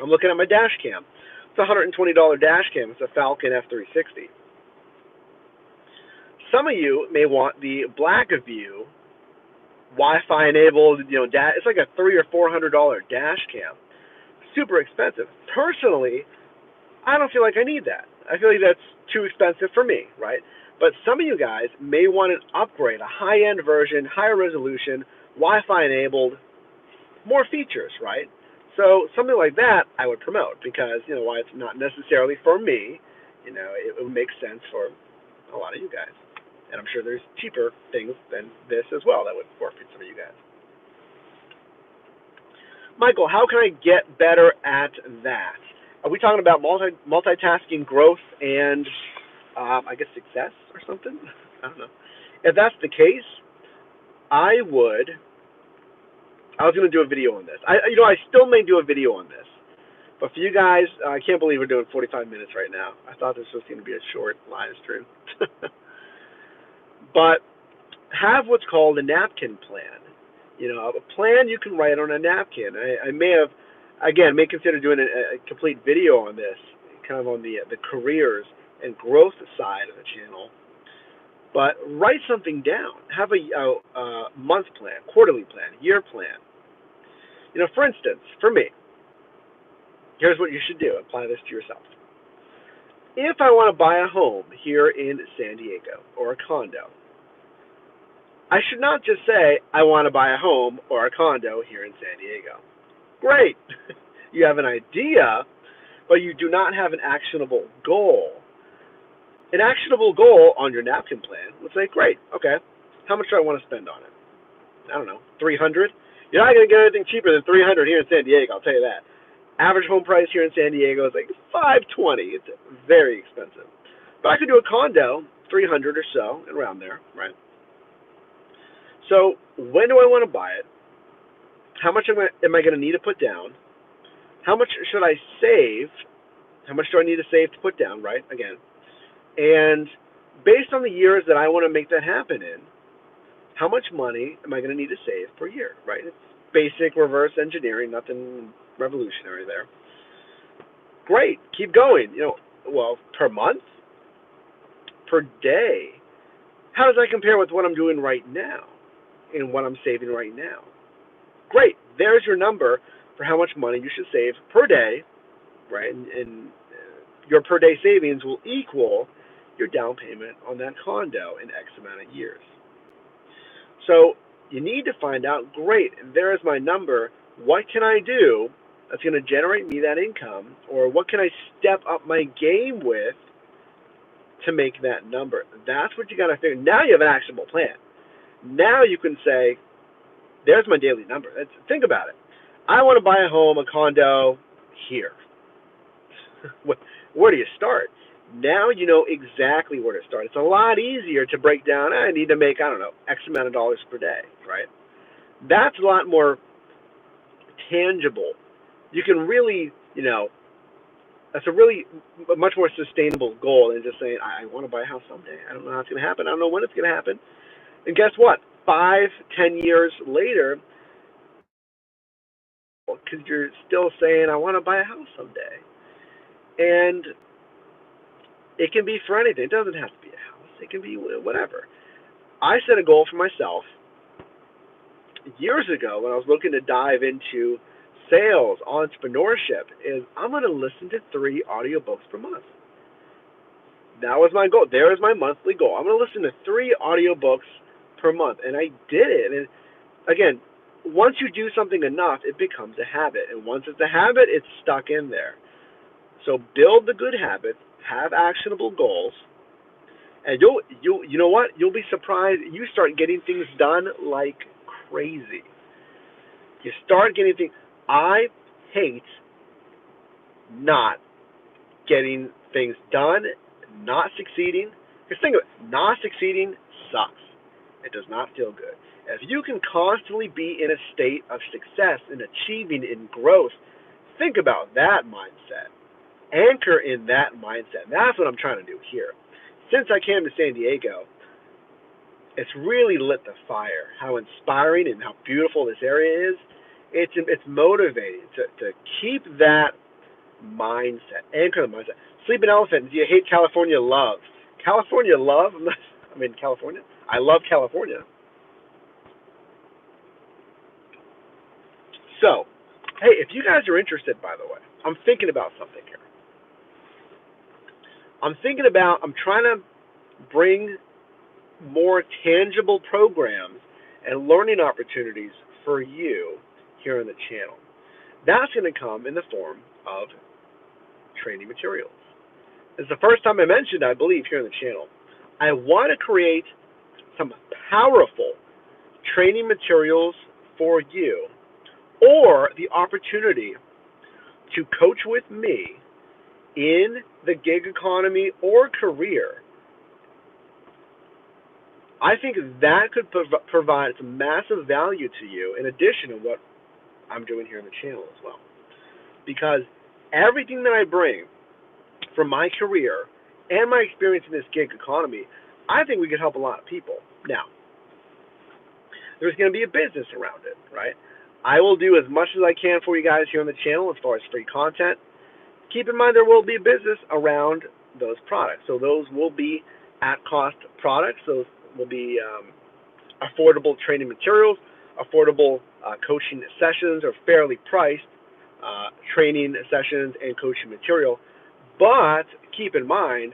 I'm looking at my dash cam. It's a $120 dash cam. It's a Falcon F360. Some of you may want the Blackview Wi-Fi enabled, you know, it's like a $300 or $400 dash cam. Super expensive. Personally, I don't feel like I need that. I feel like that's too expensive for me, right? But some of you guys may want an upgrade, a high-end version, higher resolution, Wi-Fi enabled, more features, right? So something like that I would promote because, you know, why it's not necessarily for me, you know, it would make sense for a lot of you guys. And I'm sure there's cheaper things than this as well that would work for some of you guys. Michael, how can I get better at that? Are we talking about multitasking growth and, I guess, success or something? I don't know. If that's the case, I was going to do a video on this. I still may do a video on this. But for you guys, I can't believe we're doing 45 minutes right now. I thought this was going to be a short live stream. But have what's called a napkin plan. You know, a plan you can write on a napkin. I may consider doing a complete video on this, kind of on the careers and growth side of the channel. But write something down. Have a month plan, quarterly plan, year plan. You know, for instance, for me, here's what you should do. Apply this to yourself. If I want to buy a home here in San Diego or a condo, I should not just say, I want to buy a home or a condo here in San Diego. Great. You have an idea, but you do not have an actionable goal. An actionable goal on your napkin plan would say, great, okay, how much do I want to spend on it? I don't know, 300. You're not going to get anything cheaper than 300 here in San Diego, I'll tell you that. Average home price here in San Diego is like 520. It's very expensive. But I could do a condo, 300 or so, around there, right? So when do I want to buy it? How much am I going to need to put down? How much should I save? How much do I need to save to put down, right? Again. And based on the years that I want to make that happen in, how much money am I going to need to save per year, right? It's basic reverse engineering, nothing revolutionary there. Great, keep going. Well, per month, per day. How does that compare with what I'm doing right now and what I'm saving right now? Great, there's your number for how much money you should save per day, right? And your per day savings will equal your down payment on that condo in X amount of years. So you need to find out, great, there's my number. What can I do that's going to generate me that income? Or what can I step up my game with to make that number? That's what you got to figure. Now you have an actionable plan. Now you can say, there's my daily number. Think about it. I want to buy a home, a condo here. Where do you start? Now you know exactly where to start. It's a lot easier to break down, I need to make, I don't know, X amount of dollars per day, right? That's a lot more tangible. You can really, that's a really much more sustainable goal than just saying, I want to buy a house someday. I don't know how it's going to happen. I don't know when it's going to happen. And guess what? 5-10 years later, because you're still saying, I want to buy a house someday. And it can be for anything. It doesn't have to be a house. It can be whatever. I set a goal for myself years ago when I was looking to dive into sales, entrepreneurship, is I'm going to listen to 3 audiobooks per month. That was my goal. There is my monthly goal. I'm going to listen to 3 audiobooks per month. And I did it. And again, once you do something enough, it becomes a habit. And once it's a habit, it's stuck in there. So build the good habits, have actionable goals, and you know what? You'll be surprised. You start getting things done like crazy. You start getting things. I hate not getting things done, not succeeding. Because think of it, not succeeding sucks. It does not feel good. If you can constantly be in a state of success and achieving in growth, think about that mindset. Anchor in that mindset. That's what I'm trying to do here. Since I came to San Diego, it's really lit the fire. How inspiring and how beautiful this area is. It's motivating to keep that mindset. Anchor the mindset. Sleeping elephant. Do you hate California love? California love? I'm in California. I love California. So, hey, if you guys are interested, by the way, I'm thinking about something here. I'm trying to bring more tangible programs and learning opportunities for you here on the channel. That's going to come in the form of training materials. It's the first time I mentioned, I believe, here on the channel. I want to create some powerful training materials for you, or the opportunity to coach with me in the gig economy or career. I think that could provide some massive value to you in addition to what I'm doing here on the channel as well. Because everything that I bring from my career and my experience in this gig economy, I think we could help a lot of people. Now, there's going to be a business around it, right? I will do as much as I can for you guys here on the channel as far as free content. Keep in mind there will be a business around those products. So those will be at-cost products. Those will be affordable training materials, affordable coaching sessions, or fairly priced training sessions and coaching material. But keep in mind,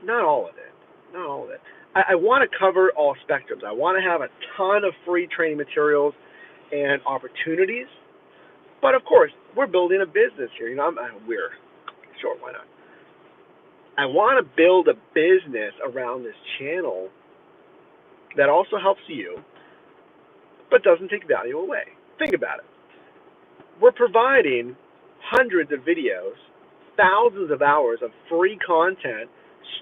not all of it. Not all of it. I want to cover all spectrums. I want to have a ton of free training materials and opportunities. But of course, we're building a business here. Sure, why not? I want to build a business around this channel that also helps you, but doesn't take value away. Think about it. We're providing hundreds of videos, thousands of hours of free content,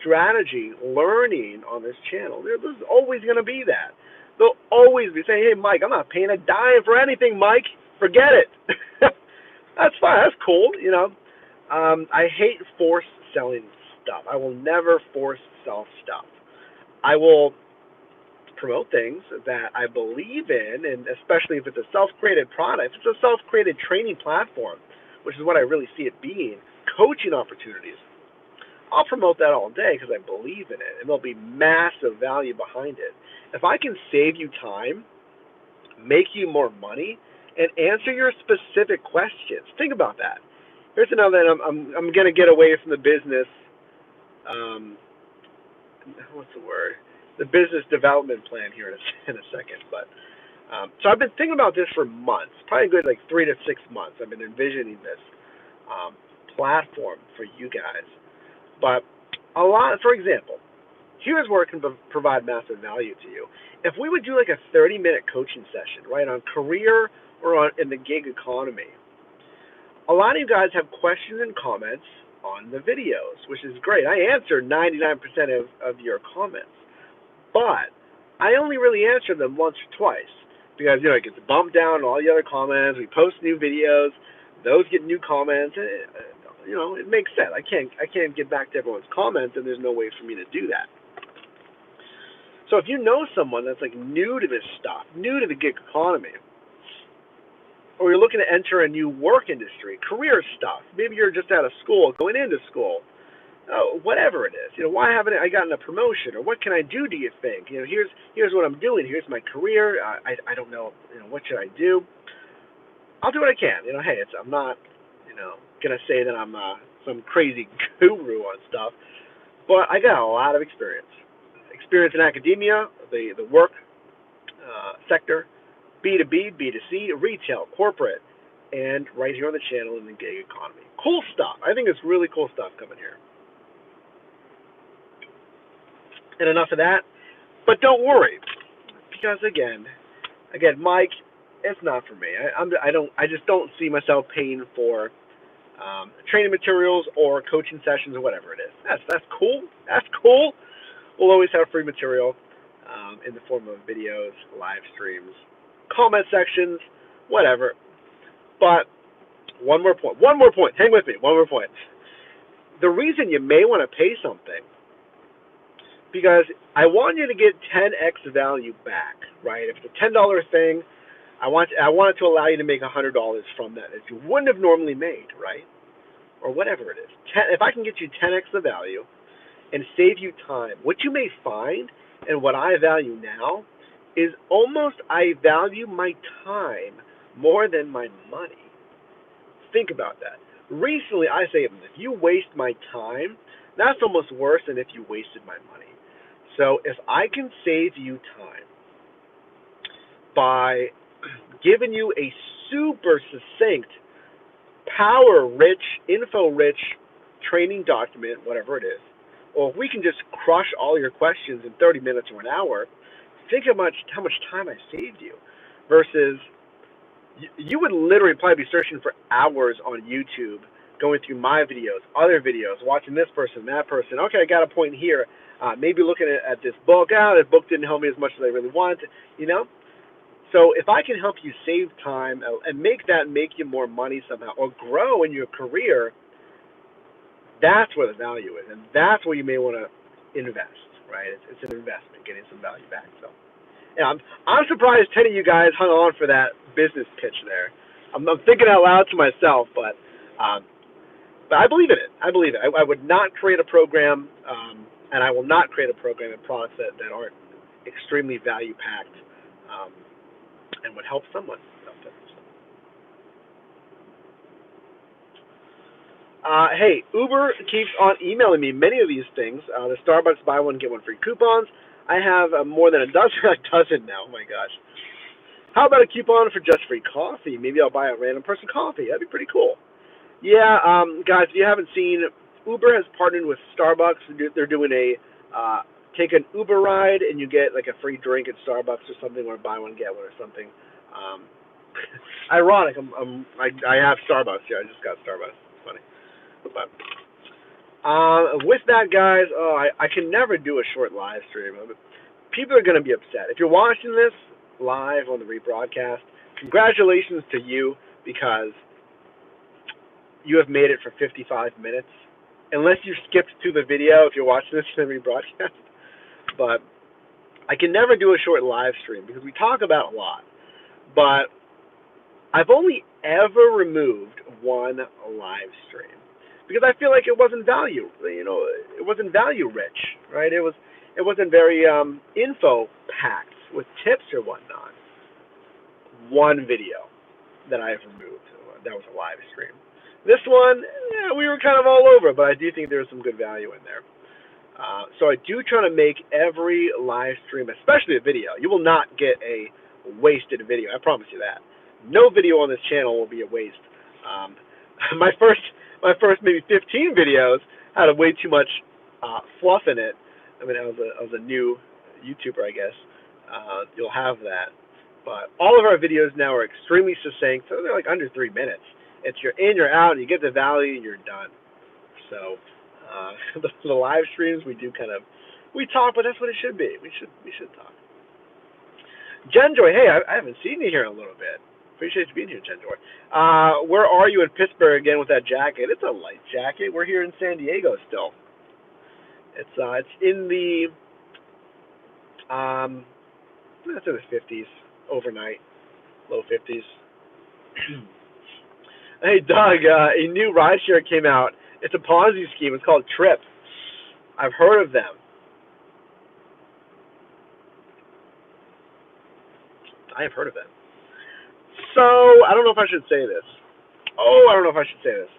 strategy, learning on this channel. There's always going to be that. They'll always be saying, hey, Mike, I'm not paying a dime for anything, Mike. Forget it. That's fine. That's cool. I hate force selling stuff. I will never force sell stuff. I will promote things that I believe in, and especially if it's a self-created product, if it's a self-created training platform, which is what I really see it being, coaching opportunities, I'll promote that all day because I believe in it, and there'll be massive value behind it. If I can save you time, make you more money, and answer your specific questions, think about that. Here's another, and I'm going to get away from the business, what's the word? The business development plan here in a second. But so I've been thinking about this for months, probably good like 3 to 6 months. I've been envisioning this platform for you guys. But for example, here's where it can provide massive value to you. If we would do like a 30-minute coaching session, right, on career or in the gig economy, a lot of you guys have questions and comments on the videos, which is great. I answer 99% of your comments. But I only really answer them once or twice because, it gets bumped down all the other comments. We post new videos. Those get new comments. It makes sense. I can't get back to everyone's comments, and there's no way for me to do that. So if you know someone that's like new to this stuff, new to the gig economy, or you're looking to enter a new work industry, career stuff, maybe you're just out of school, going into school, whatever it is, why haven't I gotten a promotion, or what can I do you think? Here's what I'm doing. Here's my career. I don't know. What should I do? I'll do what I can. Hey, I'm not, gonna say that I'm some crazy guru on stuff, but I got a lot of experience in academia, the work sector, B2B, B2C, retail, corporate, and right here on the channel in the gig economy. Cool stuff. I think it's really cool stuff coming here. And enough of that. But don't worry, because again, Mike, it's not for me. I just don't see myself paying for training materials or coaching sessions or whatever it is. That's cool. That's cool. We'll always have free material in the form of videos, live streams, comment sections, whatever. But one more point. Hang with me. One more point. The reason you may want to pay something, because I want you to get 10x value back, right? If it's a $10 thing, I want it to allow you to make $100 from that that you wouldn't have normally made, right? Or whatever it is. If I can get you 10x the value and save you time, what you may find and what I value now is almost I value my time more than my money. Think about that. Recently, I say if you waste my time, that's almost worse than if you wasted my money. So if I can save you time by giving you a super succinct, power-rich, info-rich training document, whatever it is, or if we can just crush all your questions in 30 minutes or an hour, think how much time I saved you. Versus, you would literally probably be searching for hours on YouTube, going through my videos, other videos, watching this person, that person. Okay, I got a point here. Maybe looking at this book. That book didn't help me as much as I really wanted. So if I can help you save time and make you more money somehow, or grow in your career, that's where the value is, and that's where you may want to invest. Right? It's an investment, getting some value back. So, yeah, I'm surprised 10 of you guys hung on for that business pitch there. I'm thinking out loud to myself, but I believe in it. I would not create a program, and I will not create a program and products that aren't extremely value packed and would help someone. Hey, Uber keeps on emailing me many of these things. The Starbucks buy one get one free coupons. I have more than a dozen now. Oh my gosh! How about a coupon for just free coffee? Maybe I'll buy a random person coffee. That'd be pretty cool. Yeah, guys, if you haven't seen, Uber has partnered with Starbucks. They're doing a take an Uber ride and you get like a free drink at Starbucks or something, or buy one get one or something. Um, ironic. I have Starbucks. Yeah, I just got Starbucks. It's funny, but with that, guys, I can never do a short live stream. People are going to be upset. If you're watching this live on the rebroadcast, congratulations to you, because you have made it for 55 minutes. Unless you skipped through the video if you're watching this in the rebroadcast. But I can never do a short live stream because we talk about a lot. But I've only ever removed one live stream because I feel like it wasn't it wasn't value rich, right? It wasn't very info packed with tips or whatnot. One video that I have removed that was a live stream. This one, yeah, we were kind of all over, but I do think there's some good value in there. So I do try to make every live stream, especially a video. You will not get a wasted video. I promise you that. No video on this channel will be a waste. Um, my first maybe 15 videos had way too much fluff in it. I mean, I was a new YouTuber, I guess. You'll have that. But all of our videos now are extremely succinct, so they're like under 3 minutes. It's you're in, you're out, and you get the value, and you're done. So the live streams we talk, but that's what it should be. We should talk. Jenjoy, hey, I haven't seen you here in a little bit. Appreciate you being here, Jenjoy. Where are you in Pittsburgh again with that jacket? It's a light jacket. We're here in San Diego still. It's in the it's in the 50s overnight, low 50s. Hey, Doug, a new rideshare came out. It's a Ponzi scheme. It's called Trip. I've heard of them. I have heard of them. So, I don't know if I should say this. I don't know if I should say this.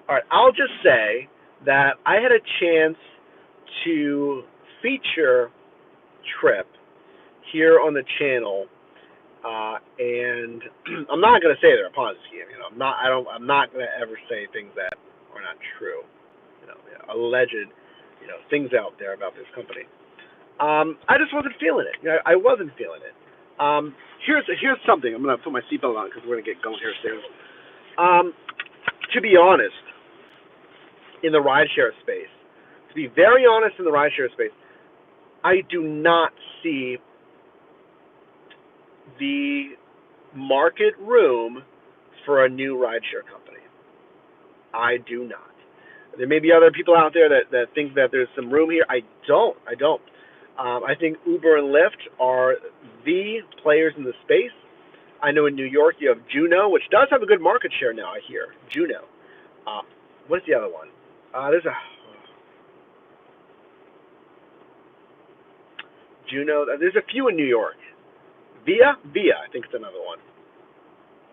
All right, I'll just say that I had a chance to feature Trip here on the channel, and I'm not going to say they're a Ponzi scheme. I'm not going to ever say things that are not true. Alleged, things out there about this company. I just wasn't feeling it. I wasn't feeling it. Here's something. I'm gonna put my seatbelt on because we're gonna get going here soon. To be honest, in the rideshare space, to be very honest in the rideshare space, I do not see the market room for a new rideshare company. I do not. There may be other people out there that think that there's some room here. I don't. I think Uber and Lyft are the players in the space. I know in New York you have Juno, which does have a good market share now, I hear. Juno. What's the other one? There's a Juno. There's a few in New York. Via, I think it's another one.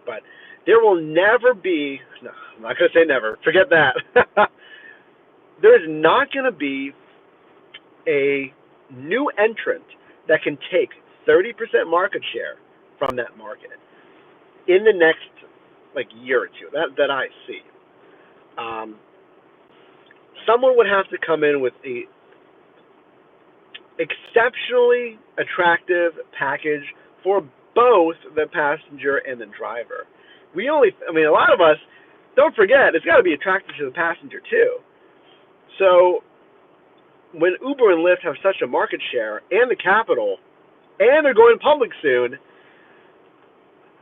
But there will never be, no, I'm not going to say never. Forget that. There is not going to be a new entrant that can take 30% market share from that market in the next year or two that I see. Someone would have to come in with a exceptionally attractive package for both the passenger and the driver. A lot of us, don't forget, it's got to be attractive to the passenger too. So when Uber and Lyft have such a market share and the capital, and they're going public soon,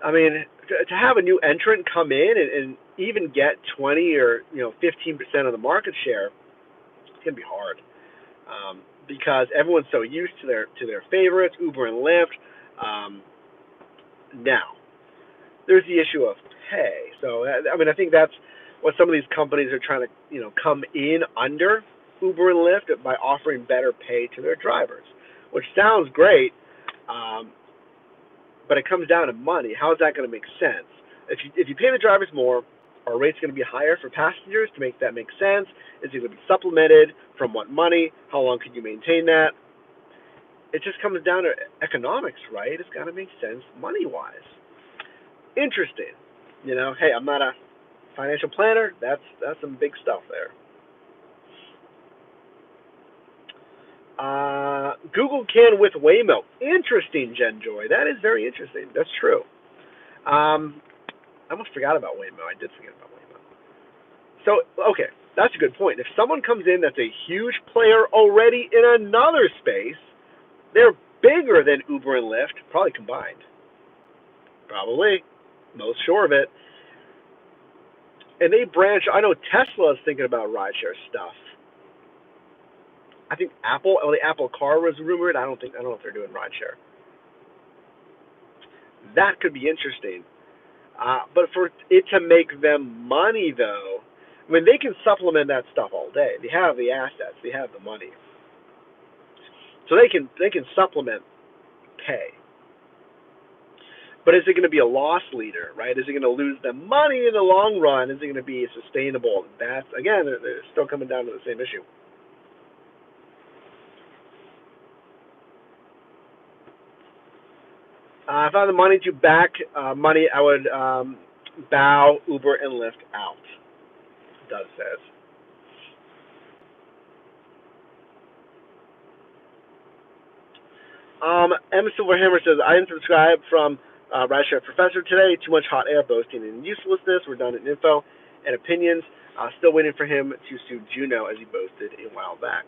to have a new entrant come in and even get 20 or 15% of the market share, it's gonna be hard, because everyone's so used to their favorites, Uber and Lyft. Now, there's the issue of pay. So I think that's what some of these companies are trying to come in under Uber and Lyft by offering better pay to their drivers, which sounds great, but it comes down to money. How is that going to make sense? If you pay the drivers more, are rates going to be higher for passengers to make that make sense? Is it going to be supplemented? From what money? How long can you maintain that? It just comes down to economics, right? It's got to make sense money-wise. Interesting. Hey, I'm not a financial planner. That's some big stuff there. Google can with Waymo. Interesting, Jen Joy. That is very interesting. That's true. I almost forgot about Waymo. I did forget about Waymo. So, okay, that's a good point. If someone comes in that's a huge player already in another space, they're bigger than Uber and Lyft, probably combined. Probably. Most sure of it. And they branch. I know Tesla is thinking about rideshare stuff. I think the Apple car was rumored. I don't know if they're doing rideshare. That could be interesting. But for it to make them money, though, I mean, they can supplement that stuff all day. They have the assets. They have the money. So they can supplement pay. But is it going to be a loss leader, right? Is it going to lose them money in the long run? Is it going to be sustainable? That's, again, they're still coming down to the same issue. If I had the money to back money, I would bow Uber and Lyft out, Doug says. M. Silverhammer says, I unsubscribed from Rideshare Professor today. Too much hot air, boasting, and uselessness. Redundant info and opinions. Still waiting for him to sue Juno as he boasted a while back.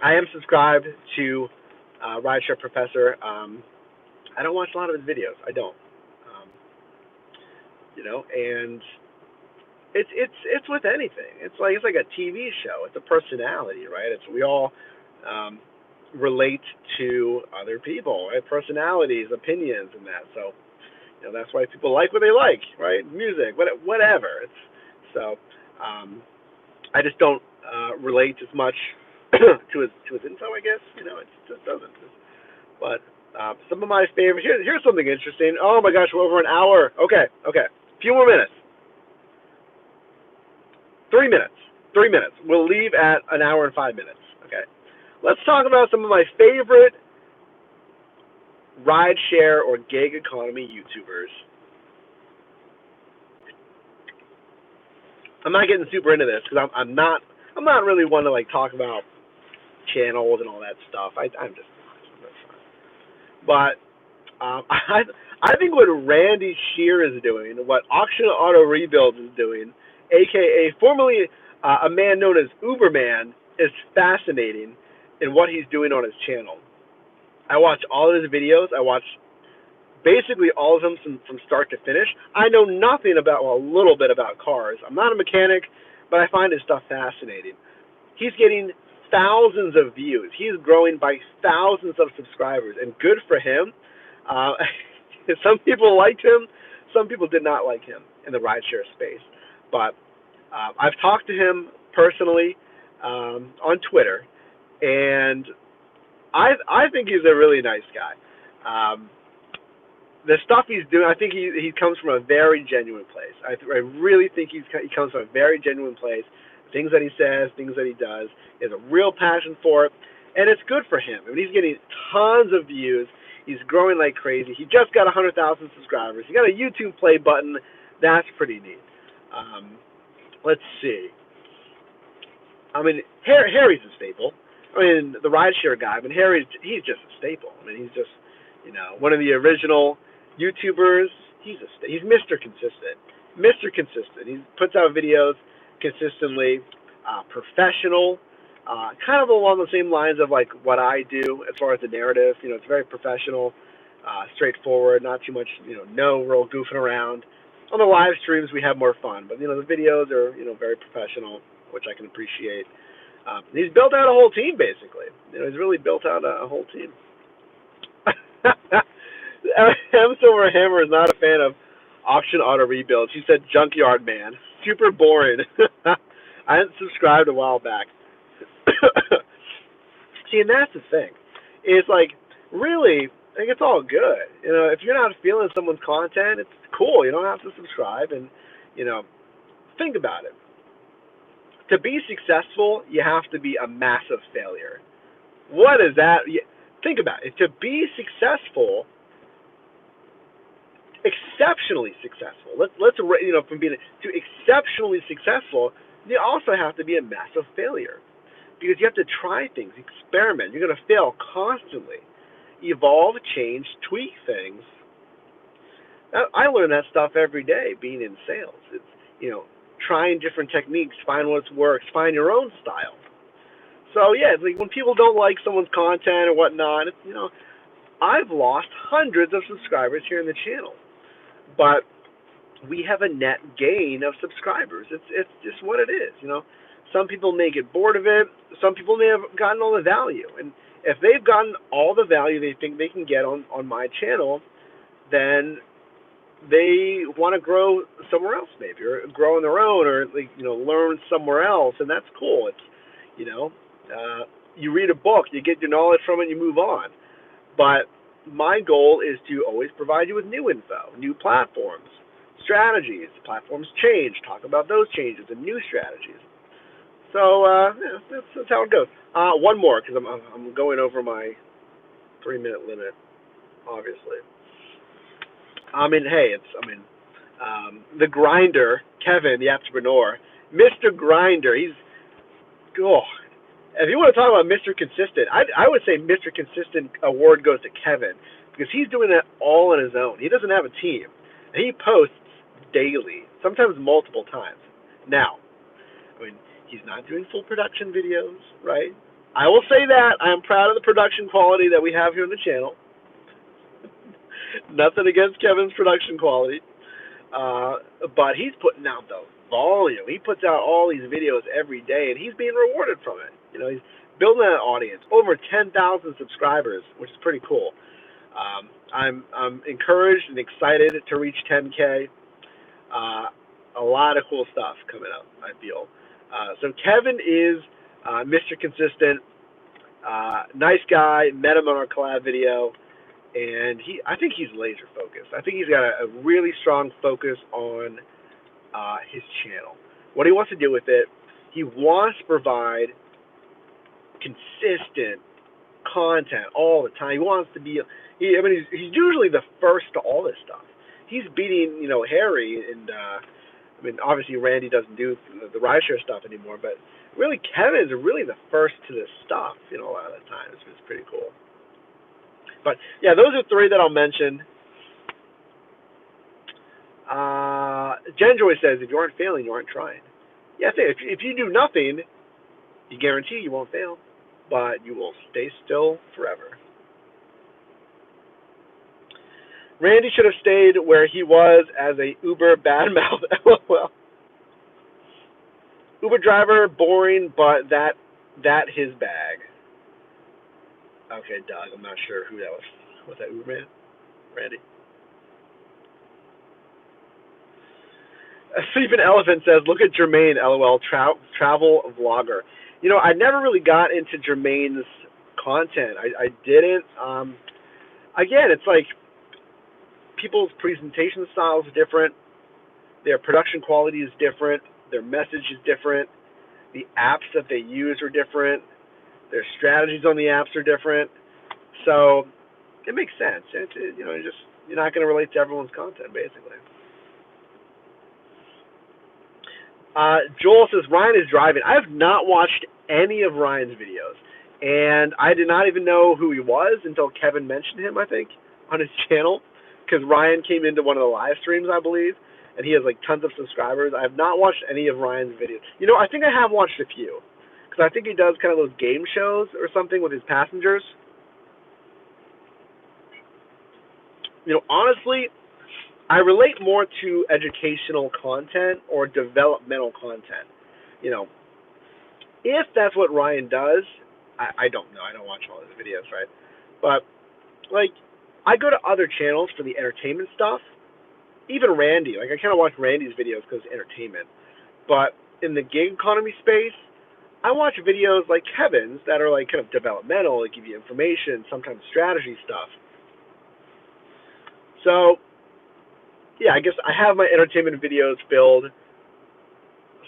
I am subscribed to Rideshare Professor. I don't watch a lot of his videos. I don't. And it's with anything. It's like a TV show. It's a personality, right? We all relate to other people, right? Personalities, opinions, and that. So that's why people like what they like, right? Music, whatever. I just don't relate as much to his info. I guess it just doesn't. But some of my favorite. Here's something interesting. Oh my gosh, we're over an hour. Okay. Few more minutes. 3 minutes. 3 minutes. We'll leave at an hour and 5 minutes. Okay. Let's talk about some of my favorite rideshare or gig economy YouTubers. I'm not getting super into this because I'm not really one to like talk about channels and all that stuff. I'm just not. But I think what Randy Shear is doing, what Auction Auto Rebuilds is doing, aka formerly a man known as Uberman, is fascinating in what he's doing on his channel. I watch all of his videos. I watch basically all of them from start to finish. I know nothing about, a little bit about cars. I'm not a mechanic, but I find his stuff fascinating. He's getting thousands of views. He's growing by thousands of subscribers, and good for him. Some people liked him. Some people did not like him in the rideshare space. But I've talked to him personally on Twitter, and I think he's a really nice guy. The stuff he's doing, I think he comes from a very genuine place. I really think he comes from a very genuine place. Things that he says, things that he does, he has a real passion for it, and it's good for him. I mean, he's getting tons of views. He's growing like crazy. He just got 100,000 subscribers. He got a YouTube play button. That's pretty neat. Let's see. I mean, Harry's a staple. I mean, the rideshare guy. I mean, he's just a staple. I mean, he's just, one of the original YouTubers. He's Mr. Consistent. Mr. Consistent. He puts out videos consistently, professional, kind of along the same lines of like what I do as far as the narrative. It's very professional, straightforward, not too much, no real goofing around. On the live streams, we have more fun, but the videos are very professional, which I can appreciate. He's built out a whole team, basically. He's really built out a whole team. M. Silverhammer is not a fan of Auction Auto Rebuilds. He said Junkyard Man. Super boring. I hadn't subscribed a while back. See, and that's the thing. It's like, really, I think it's all good. If you're not feeling someone's content, it's cool. You don't have to subscribe. And, think about it. To be successful, you have to be a massive failure. What is that? Think about it. To be successful, exceptionally successful. Let's from being to exceptionally successful, you also have to be a massive failure because you have to try things, experiment. You're going to fail constantly, evolve, change, tweak things. I learn that stuff every day being in sales. It's trying different techniques, find what works, find your own style. So yeah, it's like when people don't like someone's content or whatnot, I've lost hundreds of subscribers here in the channel, but we have a net gain of subscribers. It's just what it is. Some people may get bored of it. Some people may have gotten all the value, and if they've gotten all the value they think they can get on my channel, then they want to grow somewhere else, maybe, or grow on their own, or learn somewhere else, and that's cool. It's you read a book, you get your knowledge from it, you move on. But my goal is to always provide you with new info, new platforms, strategies. Platforms change. Talk about those changes and new strategies. So that's how it goes. One more, because I'm going over my 3-minute limit, obviously. The grinder, Kevin, the entrepreneur, Mr. Grinder. If you want to talk about Mr. Consistent, I would say Mr. Consistent award goes to Kevin because he's doing that all on his own. He doesn't have a team. And he posts daily, sometimes multiple times. Now, he's not doing full production videos, right? I will say that. I am proud of the production quality that we have here on the channel. Nothing against Kevin's production quality. But he's putting out the volume. He puts out all these videos every day, and he's being rewarded from it. He's building an audience, over 10,000 subscribers, which is pretty cool. I'm encouraged and excited to reach 10K. A lot of cool stuff coming up, I feel. So Kevin is Mr. Consistent, nice guy. Met him on our collab video, and I think he's laser focused. I think he's got a really strong focus on his channel. What he wants to do with it, he wants to provide consistent content all the time. He wants to be. He's usually the first to all this stuff. He's beating Harry and. Obviously Randy doesn't do the Rideshare stuff anymore, but really Kevin is really the first to this stuff, a lot of the time. It's pretty cool. But yeah, those are 3 that I'll mention. Jen Joy says, if you aren't failing, you aren't trying. Yeah, if you do nothing, you guarantee you won't fail, but you will stay still forever. Randy should have stayed where he was as a Uber badmouth. LOL. Uber driver, boring, but that his bag. Okay, Doug, I'm not sure who that was. Was that Uber man? Randy? A sleeping elephant says, look at Jermaine, LOL, travel vlogger. I never really got into Jermaine's content. I didn't. Again, it's like, people's presentation style is different, their production quality is different, their message is different, the apps that they use are different, their strategies on the apps are different. So it makes sense. You're not going to relate to everyone's content, basically. Joel says Ryan is driving. I have not watched any of Ryan's videos, and I did not even know who he was until Kevin mentioned him, I think, on his channel. Because Ryan came into one of the live streams, I believe, and he has tons of subscribers. I have not watched any of Ryan's videos. I think I have watched a few, because I think he does kind of those game shows or something with his passengers. Honestly, I relate more to educational content or developmental content. If that's what Ryan does, I don't know. I don't watch all his videos, right? But, I go to other channels for the entertainment stuff. Even Randy. I kind of watch Randy's videos because it's entertainment. But in the gig economy space, I watch videos like Kevin's that are kind of developmental, that give you information, sometimes strategy stuff. So, yeah, I guess I have my entertainment videos filled.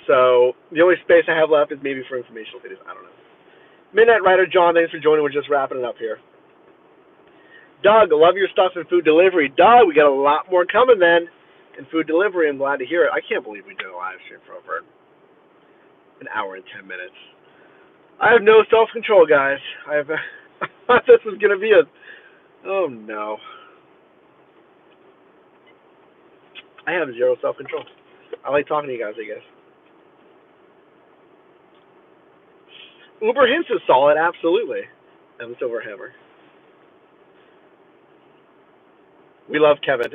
So the only space I have left is maybe for informational videos. I don't know. Midnight Rider John, thanks for joining. We're just wrapping it up here. Doug, love your stuff in food delivery. Doug, we got a lot more coming then in food delivery. I'm glad to hear it. I can't believe we did a live stream for over an hour and 10 minutes. I have no self-control, guys. I thought this was going to be a... Oh, no. I have zero self-control. I like talking to you guys, I guess. Uber Hints is solid, absolutely. Evan Silverhammer. We love Kevin.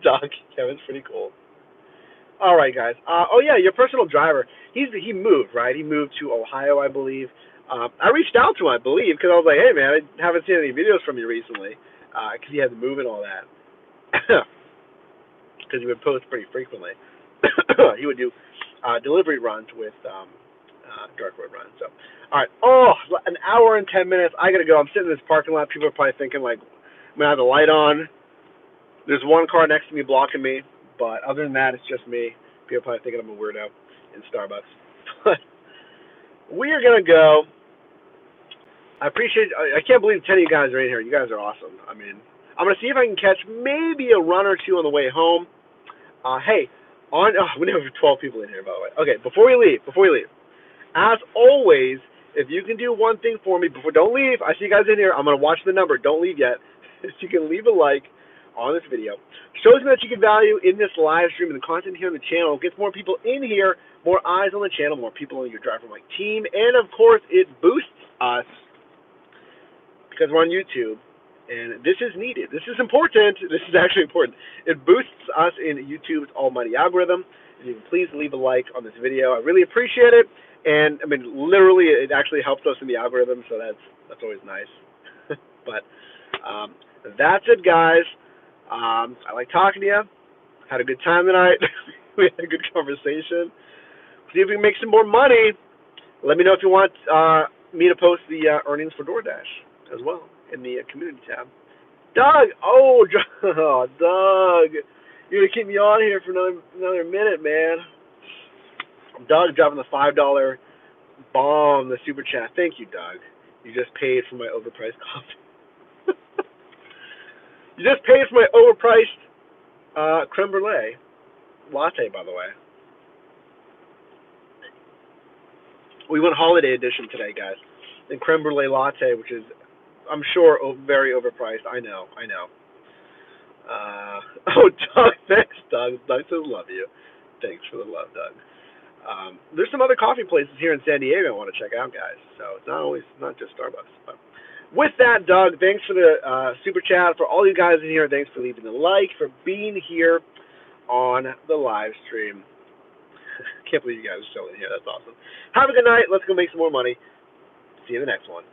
Doug, Kevin's pretty cool. All right, guys. Oh yeah, your personal driver. He moved, right? He moved to Ohio, I believe. I reached out to him, I believe, because I was like, hey man, I haven't seen any videos from you recently, because he had to move and all that. Because he would post pretty frequently. He would do delivery runs with dark road runs. So, all right. Oh, an hour and 10 minutes. I gotta go. I'm sitting in this parking lot. People are probably thinking like, I'm gonna have the light on. There's one car next to me blocking me, but other than that, it's just me. People are probably thinking I'm a weirdo in Starbucks. But we are gonna go. I can't believe 10 of you guys are in here. You guys are awesome. I mean, I'm gonna see if I can catch maybe a run or two on the way home. Hey, we have 12 people in here, by the way. Okay, before we leave, as always, if you can do one thing for me don't leave. I see you guys in here. I'm gonna watch the number. Don't leave yet. If you can leave a like on this video, shows me that you get value in this live stream and the content here on the channel. It gets more people in here, more eyes on the channel, more people on your Driver Mike team, and of course, it boosts us because we're on YouTube. And this is needed. This is important. This is actually important. It boosts us in YouTube's almighty algorithm. If you can please leave a like on this video, I really appreciate it. And I mean, literally, it actually helps us in the algorithm, so that's always nice. But that's it, guys. I like talking to you. Had a good time tonight. We had a good conversation. See if we can make some more money. Let me know if you want me to post the earnings for DoorDash as well in the community tab. Doug, Doug, you're gonna keep me on here for another minute, man. Doug dropping the $5 bomb, the super chat. Thank you, Doug. You just paid for my overpriced coffee. You just paid for my overpriced creme brulee latte, by the way. We went holiday edition today, guys. And creme brulee latte, which is, I'm sure, very overpriced. I know. Doug, thanks, Doug. Doug says love you. Thanks for the love, Doug. There's some other coffee places here in San Diego I want to check out, guys. So it's not just Starbucks. But with that, Doug, thanks for the super chat. For all you guys in here, thanks for leaving the like, for being here on the live stream. Can't believe you guys are still in here. That's awesome. Have a good night. Let's go make some more money. See you in the next one.